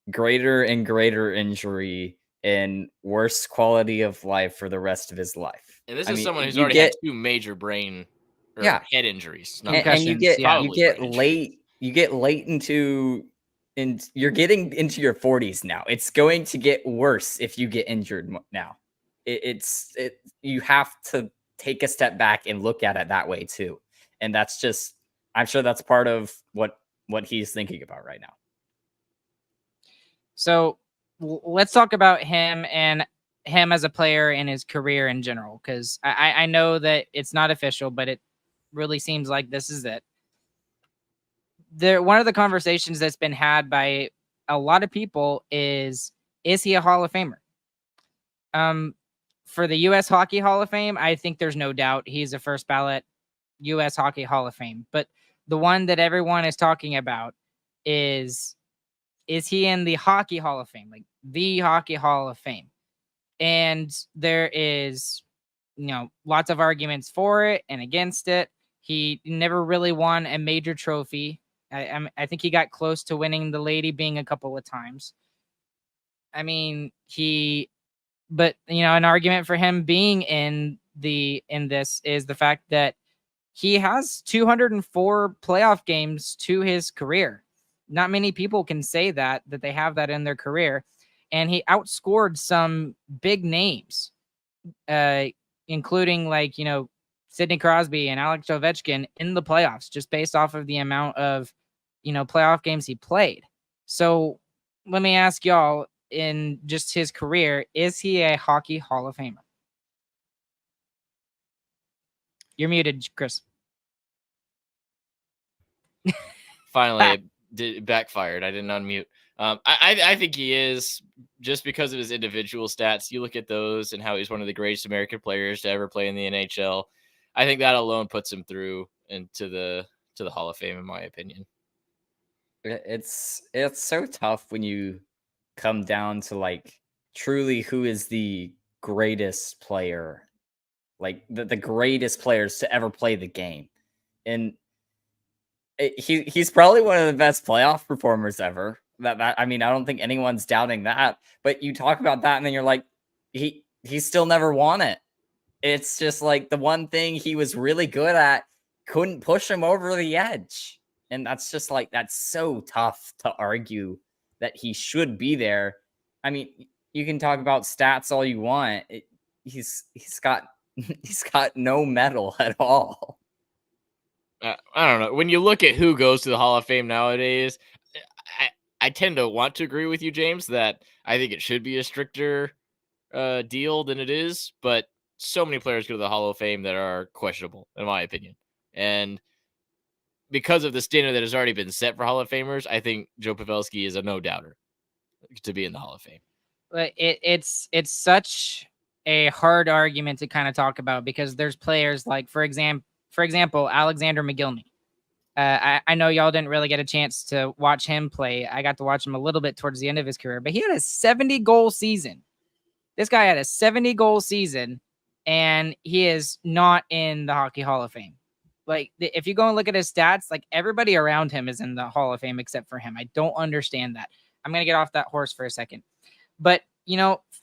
greater and greater injury and worse quality of life for the rest of his life. And this is someone who's already had 2 major brain or head injuries. And you get late into you're getting into your 40s now. It's going to get worse if you get injured now. You have to take a step back and look at it that way too. And that's just, I'm sure that's part of what he's thinking about right now. So let's talk about him and him as a player and his career in general, because I know that it's not official, but it really seems like this is it. One of the conversations that's been had by a lot of people is he a Hall of Famer? For the U.S. Hockey Hall of Fame, I think there's no doubt he's a first ballot U.S. Hockey Hall of Fame. But the one that everyone is talking about is he in the Hockey Hall of Fame, like the Hockey Hall of Fame? And there is, lots of arguments for it and against it. He never really won a major trophy. I think he got close to winning the Lady Byng a couple of times. I mean, but an argument for him being in this is the fact that he has 204 playoff games to his career. Not many people can say that they have that in their career. And he outscored some big names, including Sidney Crosby and Alex Ovechkin in the playoffs, just based off of the amount of, playoff games he played. So let me ask y'all, in just his career, is he a Hockey Hall of Famer? You're muted, Chris. Finally, it backfired. I didn't unmute. I think he is, just because of his individual stats. You look at those and how he's one of the greatest American players to ever play in the NHL. I think that alone puts him through into the Hall of Fame, in my opinion. It's so tough when you come down to truly who is the greatest player, the greatest players to ever play the game. And he's probably one of the best playoff performers ever. I mean, I don't think anyone's doubting that. But you talk about that, and then you're like, he still never won it. it's just like the one thing he was really good at couldn't push him over the edge. And that's just like, that's so tough to argue that he should be there. I mean, you can talk about stats all you want. He's got he's got no medal at all. I don't know. When you look at who goes to the Hall of Fame nowadays, I tend to want to agree with you, James, that I think it should be a stricter deal than it is. But so many players go to the Hall of Fame that are questionable, in my opinion. And because of the standard that has already been set for Hall of Famers, I think Joe Pavelski is a no doubter to be in the Hall of Fame. But it's such a hard argument to kind of talk about because there's players like, for example, Alexander McGillney. I know y'all didn't really get a chance to watch him play. I got to watch him a little bit towards the end of his career, but he had a 70-goal season. This guy had a 70-goal season, and he is not in the Hockey Hall of Fame. Like, if you go and look at his stats, like, everybody around him is in the Hall of Fame except for him. I don't understand that. I'm going to get off that horse for a second. But,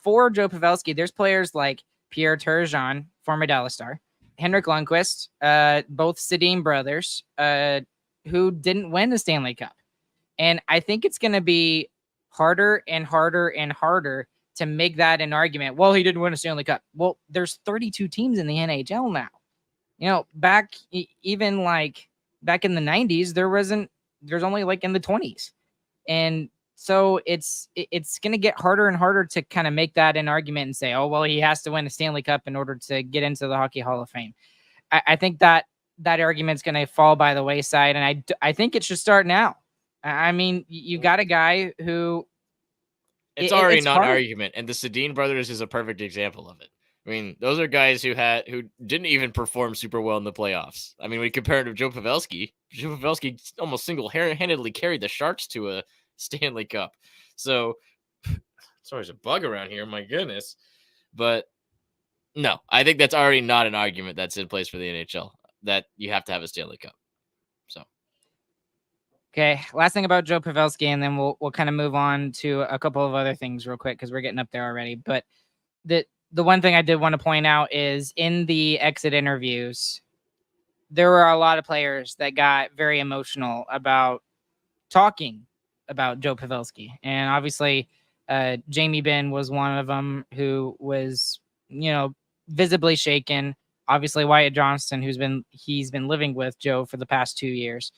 for Joe Pavelski, there's players like Pierre Turgeon, former Dallas Star, Henrik Lundqvist, both Sedin brothers, who didn't win the Stanley Cup. And I think it's going to be harder and harder and harder to make that an argument. Well, he didn't win a Stanley Cup. Well, there's 32 teams in the NHL now. Back even like back in the 90s, there's only like in the 20s. And so it's going to get harder and harder to kind of make that an argument and say, oh, well, he has to win a Stanley Cup in order to get into the Hockey Hall of Fame. I think that argument's going to fall by the wayside, and I think it should start now. I mean, you got a guy who it's already not an argument, and the Sedin brothers is a perfect example of it. I mean, those are guys who didn't even perform super well in the playoffs. I mean, we compare it to Joe Pavelski. Joe Pavelski almost single-handedly carried the Sharks to a Stanley Cup. So it's always a bug around here, my goodness. But no, I think that's already not an argument that's in place for the NHL, that you have to have a Stanley Cup. So okay, last thing about Joe Pavelski, and then we'll kind of move on to a couple of other things real quick because we're getting up there already. But the one thing I did want to point out is in the exit interviews, there were a lot of players that got very emotional about talking about Joe Pavelski. And obviously, Jamie Benn was one of them who was, visibly shaken. Obviously, Wyatt Johnston, he's been living with Joe for the past 2 years.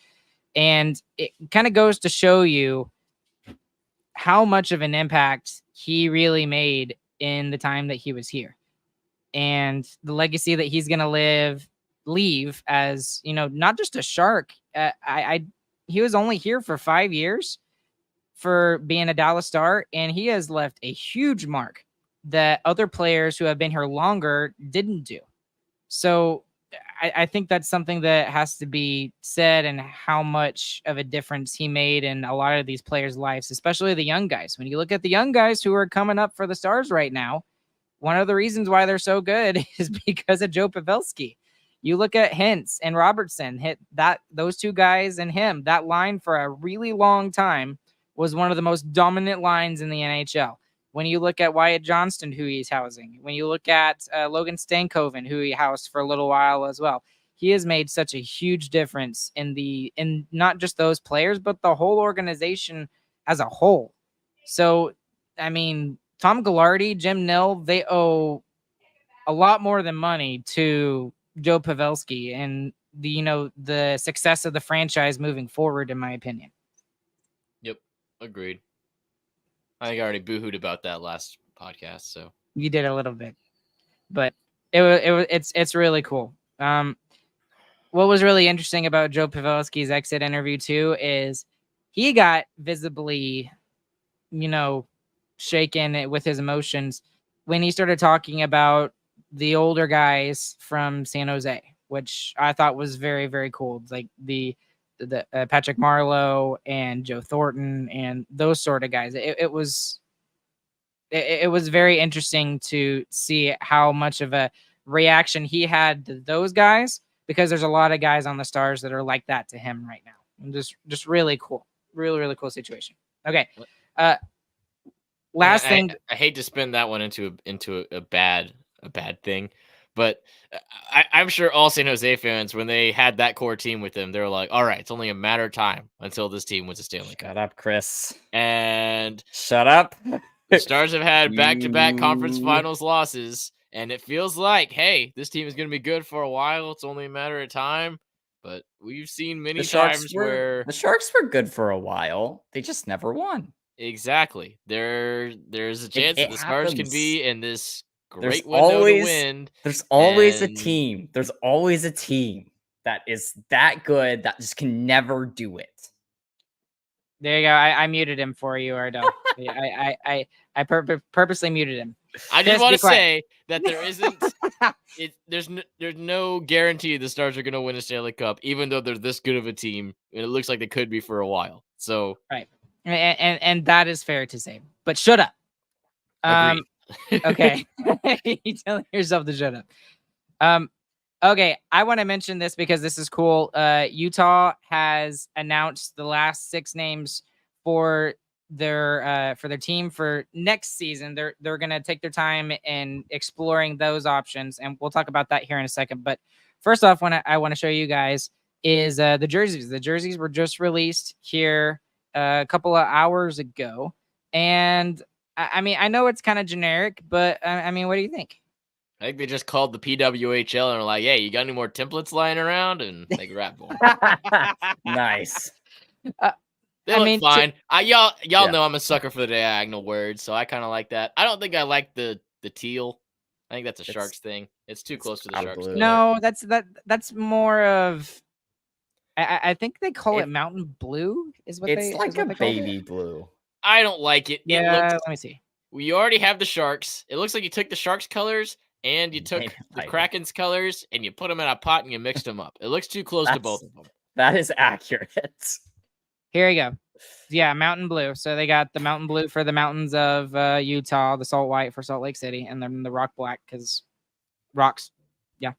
And it kind of goes to show you how much of an impact he really made in the time that he was here, and the legacy that he's going to leave as, not just a Shark. He was only here for 5 years for being a Dallas Star, and he has left a huge mark that other players who have been here longer didn't do. So I think that's something that has to be said, and how much of a difference he made in a lot of these players' lives, especially the young guys. When you look at the young guys who are coming up for the Stars right now, one of the reasons why they're so good is because of Joe Pavelski. You look at Hintz and Robertson, those two guys and him, that line for a really long time was one of the most dominant lines in the NHL. When you look at Wyatt Johnston, who he's housing, when you look at Logan Stankoven, who he housed for a little while as well, he has made such a huge difference in not just those players, but the whole organization as a whole. So, I mean, Tom Ghilardi, Jim Nill, they owe a lot more than money to Joe Pavelski and the success of the franchise moving forward, in my opinion. Yep, agreed. I think I already boohooed about that last podcast, so you did a little bit, but it's really cool. What was really interesting about Joe Pavelski's exit interview too is he got visibly, shaken with his emotions when he started talking about the older guys from San Jose, which I thought was very, very cool. Like the Patrick Marleau and Joe Thornton and those sort of guys. It was very interesting to see how much of a reaction he had to those guys, because there's a lot of guys on the Stars that are like that to him right now. And just really cool. Really, really cool situation. Okay. Last thing. I hate to spin that one into a bad thing, But I'm sure all San Jose fans, when they had that core team with them, they were like, all right, it's only a matter of time until this team wins a Stanley Cup. Shut up, Chris. And Shut up. the Stars have had back-to-back conference You- finals losses, and it feels like, hey, this team is going to be good for a while. It's only a matter of time. But we've seen many times where the Sharks were good for a while. They just never won. exactly there's a chance that it the Stars can happens. be in this There's great window to always win. there's always a and- team. There's always a team that is that good that just can never do it. There you go. I muted him for you, Ardell. I purposely muted him. I just Just want be to quiet. say that there isn't there's no guarantee the Stars are going to win a Stanley Cup, even though they're this good of a team, and it looks like they could be for a while. So Right. And that is fair to say. But shut up. agreed. Okay. You telling yourself to shut up. Okay, I want to mention this because this is cool. Utah has announced the last 6 names for their team for next season. They're gonna take their time in exploring those options, and we'll talk about that here in a second. But first off, I want to show you guys is the jerseys. The jerseys were just released here a couple of hours ago, and I mean, I know it's kind of generic, but I mean, what do you think? I think they just called the PWHL and were like, "Hey, you got any more templates lying around?" And they grabbed one. Nice. They I look mean, fine. Y'all Yeah. know I'm a sucker for the diagonal words, so I kind of like that. I don't think I like the teal. I think that's a It's- Sharks thing. It's too close to the cloud Sharks. blue. color. No, that's more of. I think they call it It- mountain blue. Is what It's they like is what a they call it? baby blue. I don't like it. Yeah, It looks. let me see. We already have the Sharks. It looks like you took the Sharks colors and you took Made it the lighter. Kraken's colors and you put them in a pot and you mixed them up. It looks too close to That's- both of them. That is accurate. Here we go. Yeah, mountain blue. So they got the mountain blue for the mountains of Utah, the salt white for Salt Lake City, and then the rock black because rocks. Yeah.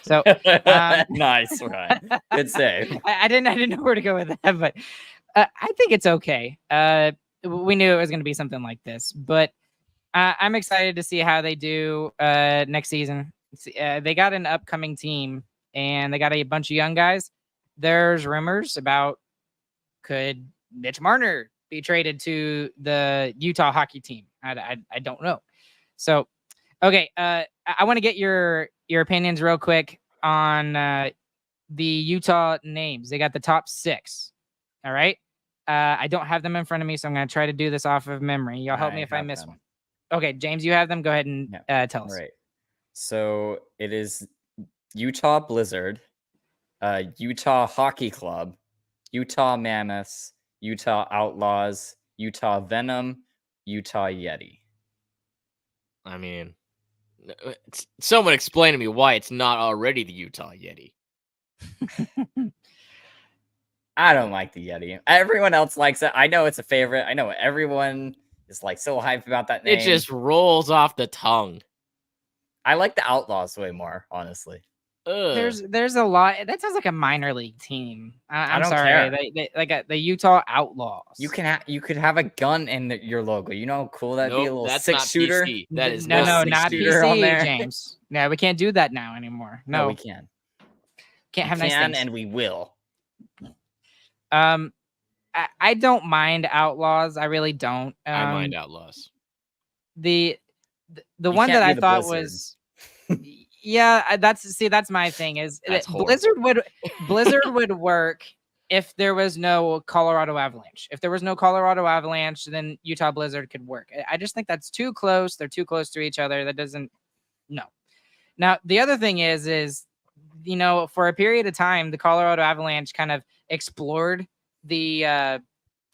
So Nice, Ryan. Good save. I didn't know where to go with that, but I think it's okay. We knew it was going to be something like this, but I'm excited to see how they do next season. They got an upcoming team, and they got a bunch of young guys. There's rumors about could Mitch Marner be traded to the Utah hockey team? I don't know. So, okay, I want to get your opinions real quick on the Utah names. They got the top 6. All right. I don't have them in front of me, so I'm going to try to do this off of memory. Y'all help me if I have miss them. one. Okay, James, you have them. Go ahead and tell us. Right. So it is Utah Blizzard, Utah Hockey Club, Utah Mammoths, Utah Outlaws, Utah Venom, Utah Yeti. I mean, someone explain to me why it's not already the Utah Yeti. I don't like the Yeti. Everyone else likes it. I know it's a favorite. I know everyone is like so hyped about that name. It just rolls off the tongue. I like the Outlaws way more, honestly. Ugh. There's a lot. That sounds like a minor league team. I'm don't sorry. care. They like the Utah Outlaws. You could have a gun in your logo. You know how cool that'd be? A Nope, little that's 6-shooter. not PC. That is no, not not six-shooter on PC, there. James. No, we can't do that now anymore. No, we can. can't have We nice can, things. and we will. I don't mind Outlaws. I really don't. I mind Outlaws. The You one can't that be I the thought Blizzard. was that's my thing is That's Blizzard would work if there was no Colorado Avalanche. If there was no Colorado Avalanche, then Utah Blizzard could work. I just think that's too close. They're too close to each other. That doesn't no. Now the other thing is for a period of time the Colorado Avalanche kind of explored the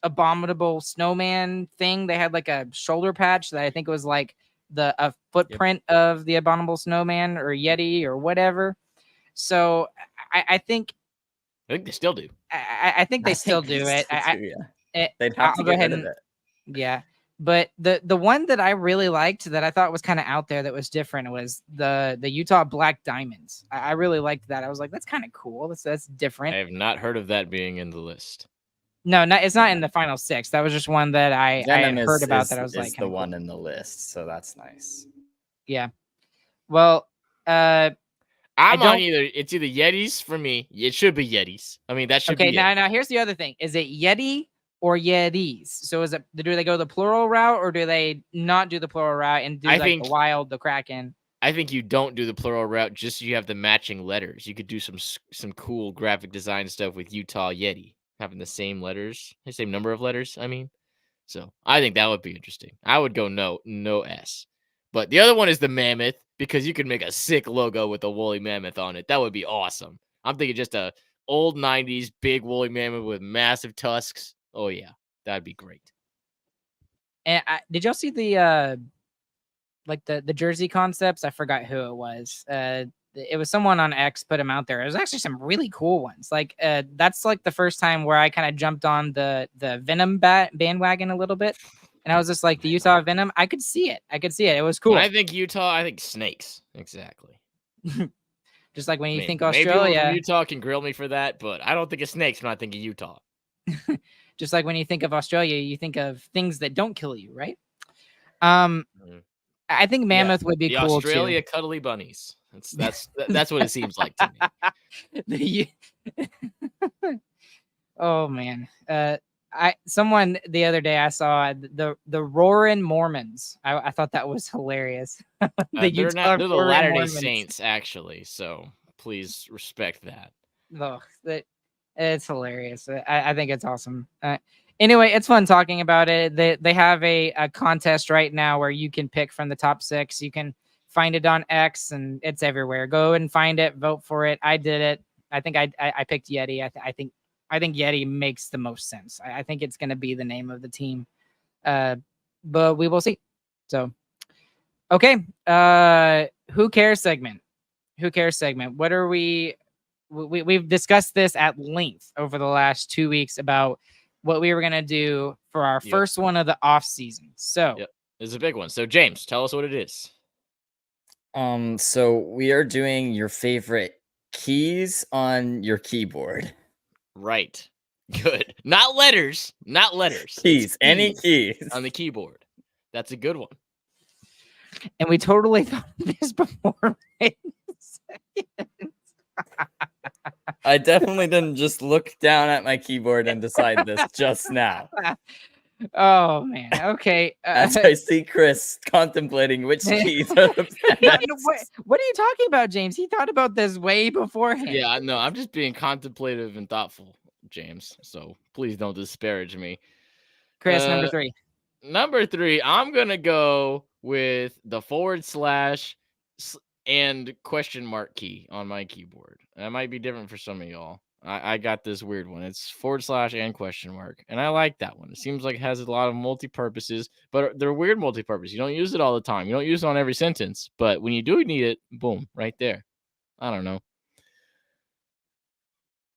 abominable snowman thing. They had like a shoulder patch that I think was like a footprint of the abominable snowman or Yeti or whatever. So I think I think they still do. I think they still do it. They'd have I'll to go get ahead rid of and it. yeah. But the one that I really liked that I thought was kind of out there that was different was the Utah Black Diamonds. I really liked that. I was like, that's kind of cool. That's different. I have not heard of that being in the list. No, it's not in the final 6. That was just one that I had Venom heard about that I is was like the kinda one cool. in the list, so that's nice. Yeah. Well, I'm don't- on either. It's either Yetis for me. It should be Yetis. I mean, that should Okay, be it. now here's the other thing. Is it Yeti or Yetis? So do they go the plural route or do they not do the plural route and do the wild, the Kraken? I think you don't do the plural route, just so you have the matching letters. You could do some cool graphic design stuff with Utah Yeti, having the same letters, the same number of letters, I mean. So I think that would be interesting. I would go no S. But the other one is the Mammoth, because you could make a sick logo with a woolly mammoth on it. That would be awesome. I'm thinking just a old 90s big woolly mammoth with massive tusks. Oh, yeah. That'd be great. And did y'all see the the jersey concepts? I forgot who it was. It was someone on X put them out there. There's actually some really cool ones. Like that's like the first time where I kind of jumped on the Venom bandwagon a little bit. And I was just like, the Utah Venom, I could see it. It was cool. When I think Utah, I think snakes. Exactly. Just like when you think Australia. Maybe from Utah can grill me for that, but I don't think of snakes when I think of Utah. Just like when you think of Australia, you think of things that don't kill you, right? I think Mammoth would be the cool Australia too. cuddly bunnies. That's what it seems like to me. Oh man. Someone the other day I saw the Roaring Mormons. I thought that was hilarious. They're the Latter-day Saints, actually. So please respect that. Oh, it's hilarious. I think it's awesome. Anyway, it's fun talking about it. They have a contest right now where you can pick from the top 6. You can find it on X and it's everywhere. Go and find it, vote for it. I did it. I think I picked Yeti. I think Yeti makes the most sense. I think it's going to be the name of the team. But we will see. So, okay. Who cares segment? What are we've discussed this at length over the last 2 weeks about what we were going to do for our first one of the off season. So it's a big one. So James, tell us what it is. So we are doing your favorite keys on your keyboard. Right. Good. Not letters. Keys. Any keys on the keyboard. That's a good one. And we totally thought of this before. I definitely didn't just look down at my keyboard and decide this just now. Oh man. Okay. As I see Chris contemplating which keys are the best. What are you talking about, James? He thought about this way beforehand. Yeah, no, I'm just being contemplative and thoughtful, James. So please don't disparage me. Chris, number 3. Number 3, I'm gonna go with the / and question mark key on my keyboard. That might be different for some of y'all. I got this weird one. It's / and question mark. And I like that one. It seems like it has a lot of multi-purposes, but they're weird multi-purpose. You don't use it all the time. You don't use it on every sentence, but when you do need it, boom, right there. I don't know.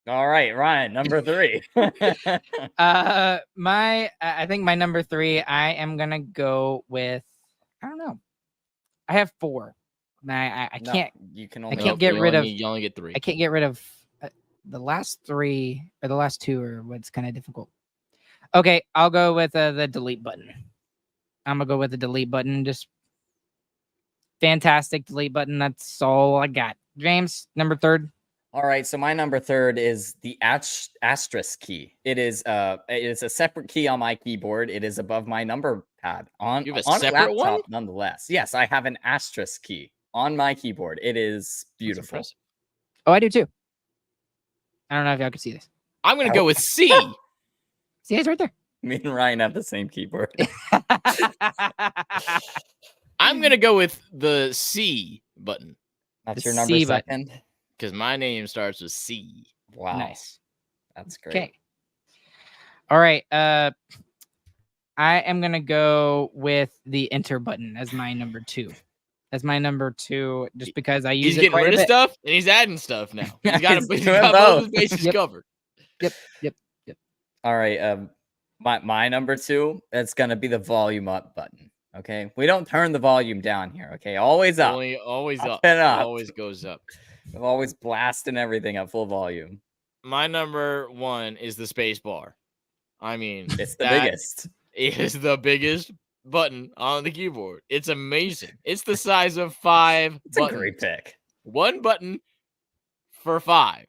All right, Ryan, number 3. I think my number 3, I am going to go with, I don't know. I have 4. I can't. You can only. You only get 3. I can't get rid of the last 3 or the last 2 are what's kind of difficult. Okay, I'll go with the delete button. I'm gonna go with the delete button. Just fantastic delete button. That's all I got. James, number 3. All right, so my number 3 is the asterisk key. It is a separate key on my keyboard. It is above my number pad on you have on a separate laptop, one? nonetheless. Yes, I have an asterisk key on my keyboard. It is beautiful. Oh, I do too. I don't know if y'all can see this. I'm gonna go with C. See, it's right there. Me and Ryan have the same keyboard. I'm gonna go with the C button. That's your number 2nd? Because my name starts with C. Wow. Nice. That's great. Okay. All right. I am gonna go with the enter button as my number 2. As my number 2, just because I use he's getting rid of stuff and he's adding stuff now. He's got both his bases covered. Yep. All right. My number 2, it's gonna be the volume up button. Okay, we don't turn the volume down here. Okay, always up. Always up. And up. It always goes up. I'm always blasting everything at full volume. My number 1 is the space bar. I mean, it's the biggest. It is the biggest button on the keyboard. It's amazing. It's the size of 5 it's buttons. A great pick. one button for 5.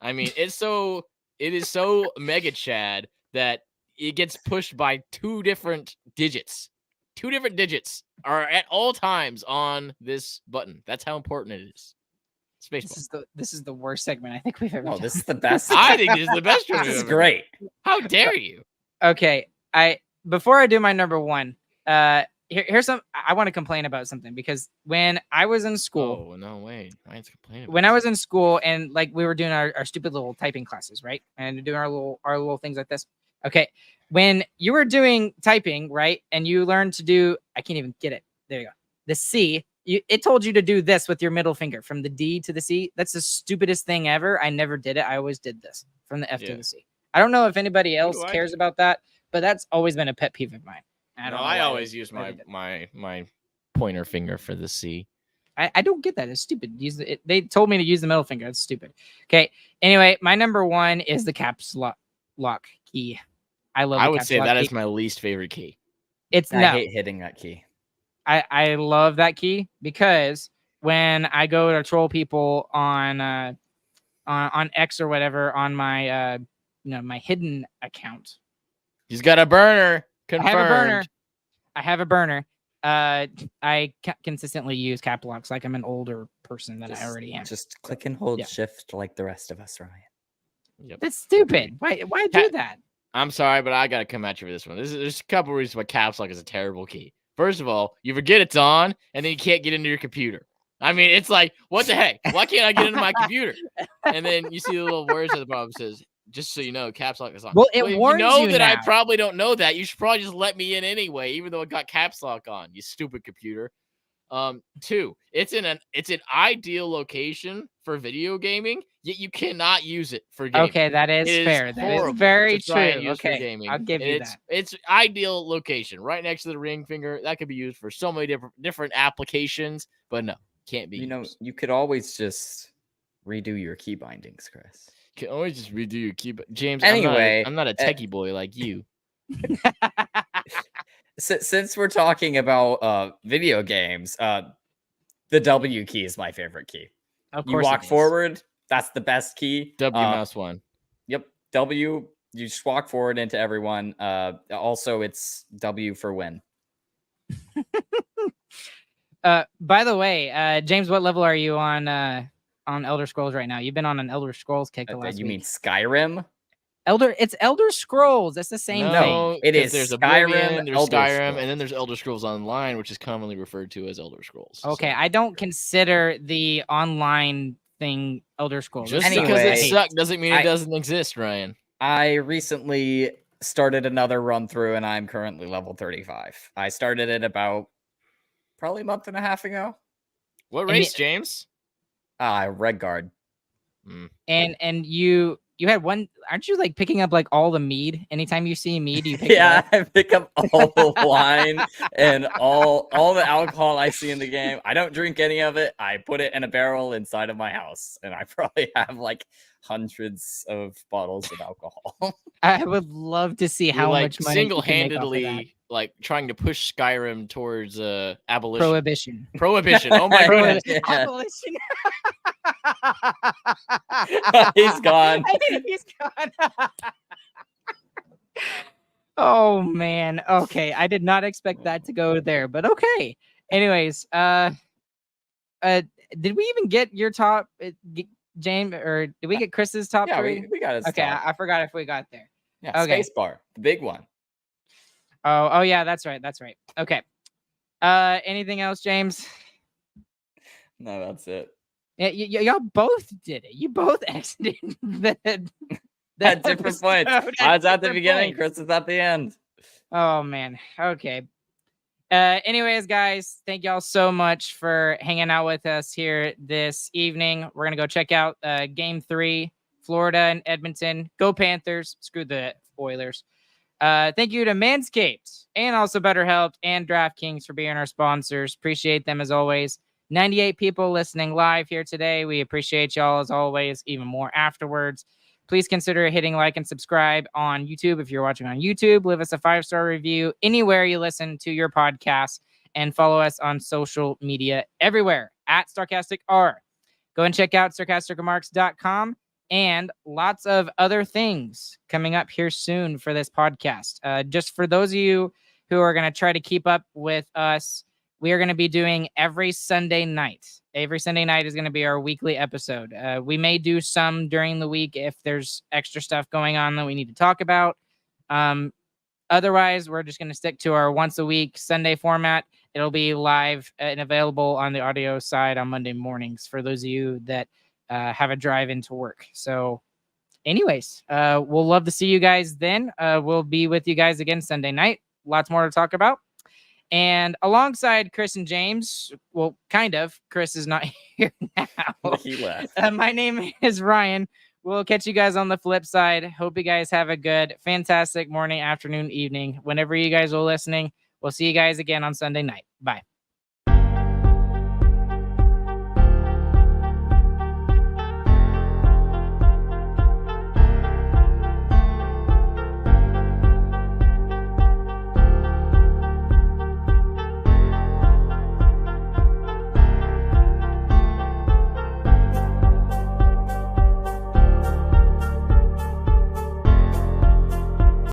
I mean, it is so mega Chad that it gets pushed by 2 different digits. 2 different digits are at all times on this button. That's how important it is. Spaceball. This is the worst segment I think we've ever No, done. this is the best. I think this is the best one. This we've is ever done. great. How dare you? Okay, before I do my number one, here's some. I want to complain about something because when I was in school, Oh no, wait! I have to complain about when I was in school and like we were doing our stupid little typing classes, right, and doing our little things like this. Okay, when you were doing typing, right, and you learned to do, I can't even get it. There you go. The C. It told you to do this with your middle finger from the D to the C. That's the stupidest thing ever. I never did it. I always did this from the F to the C. I don't know if anybody else cares about that, but that's always been a pet peeve of mine. I always use my pointer finger for the C. I don't get that. It's stupid. They told me to use the middle finger. That's stupid. Okay. Anyway, my number one is the caps lock key. I would say that is my least favorite key. I hate hitting that key. I love that key because when I go to troll people on X or whatever on my my hidden account, he's got a burner. Confirmed. I have a burner. I consistently use cap locks like I'm an older person that I already am. Just click and hold shift like the rest of us, Ryan. Yep. That's stupid. Why do that? I'm sorry, but I gotta come at you for this one. There's a couple reasons why caps lock is a terrible key. First of all, you forget it's on, and then you can't get into your computer. I mean, it's like, what the heck? Why can't I get into my computer? And then you see the little words at the bottom says, just so you know, caps lock is on. Well, it warns you that now. I probably don't know that. You should probably just let me in anyway, even though it got caps lock on, you stupid computer. 2, it's an ideal location for video gaming, yet you cannot use it for gaming. Okay, that is fair. That is very true. Okay, I'll give you that. It's ideal location right next to the ring finger. That could be used for so many different applications, but no, can't be. You could always just redo your key bindings, Chris. You can always just redo your key. James, anyway, I'm not a techie boy like you. Since we're talking about video games, the W key is my favorite key. Of course, you walk forward. That's the best key. W mouse 1. Yep. W. You just walk forward into everyone. Also, it's W for win. By the way, James, what level are you on Elder Scrolls right now? You've been on an Elder Scrolls kick the last week. You mean Skyrim? It's Elder Scrolls. That's the same thing. It is. There's Skyrim, Skyrim, and then there's Elder Scrolls Online, which is commonly referred to as Elder Scrolls. Okay, I don't consider the online thing Elder Scrolls. Just because it sucked doesn't mean it doesn't exist, Ryan. I recently started another run through, and I'm currently level 35. I started it about probably a month and a half ago. What race, James? Red Guard. And you had one. Aren't you like picking up like all the mead? Anytime you see mead, you pick it up? I pick up all the wine and all the alcohol I see in the game. I don't drink any of it. I put it in a barrel inside of my house, and I probably have like hundreds of bottles of alcohol. I would love to see how much money single-handedly like trying to push Skyrim towards abolition. Prohibition. Oh my god. Abolition. He's gone. He's gone. Oh man. Okay, I did not expect that to go there, but okay. Anyways, did we even get your top, James, or did we get Chris's top 3? We got it. Okay, I forgot if we got there. Yeah, okay. Spacebar, the big one. Oh yeah, that's right. Okay. Anything else, James? No, that's it. Yeah, y'all both did it. You both exited at different points. I was at the beginning. Chris is at the end. Oh man. Okay. Anyways, guys, thank y'all so much for hanging out with us here this evening. We're gonna go check out Game 3, Florida and Edmonton. Go Panthers! Screw the Oilers. Thank you to Manscaped and also BetterHelp and DraftKings for being our sponsors. Appreciate them as always. 98 people listening live here today. We appreciate y'all as always, even more afterwards. Please consider hitting like and subscribe on YouTube. If you're watching on YouTube, leave us a 5-star review anywhere you listen to your podcast, and follow us on social media everywhere at StarcasticR. Go and check out sarcasticremarks.com and lots of other things coming up here soon for this podcast. Just for those of you who are going to try to keep up with us, we are going to be doing every Sunday night. Every Sunday night is going to be our weekly episode. We may do some during the week if there's extra stuff going on that we need to talk about. Otherwise, we're just going to stick to our once a week Sunday format. It'll be live and available on the audio side on Monday mornings for those of you that have a drive into work. So anyways, we'll love to see you guys then. We'll be with you guys again Sunday night. Lots more to talk about. And alongside Chris and James, well, kind of. Chris is not here now. He left. My name is Ryan. We'll catch you guys on the flip side. Hope you guys have a good, fantastic morning, afternoon, evening. Whenever you guys are listening, we'll see you guys again on Sunday night. Bye.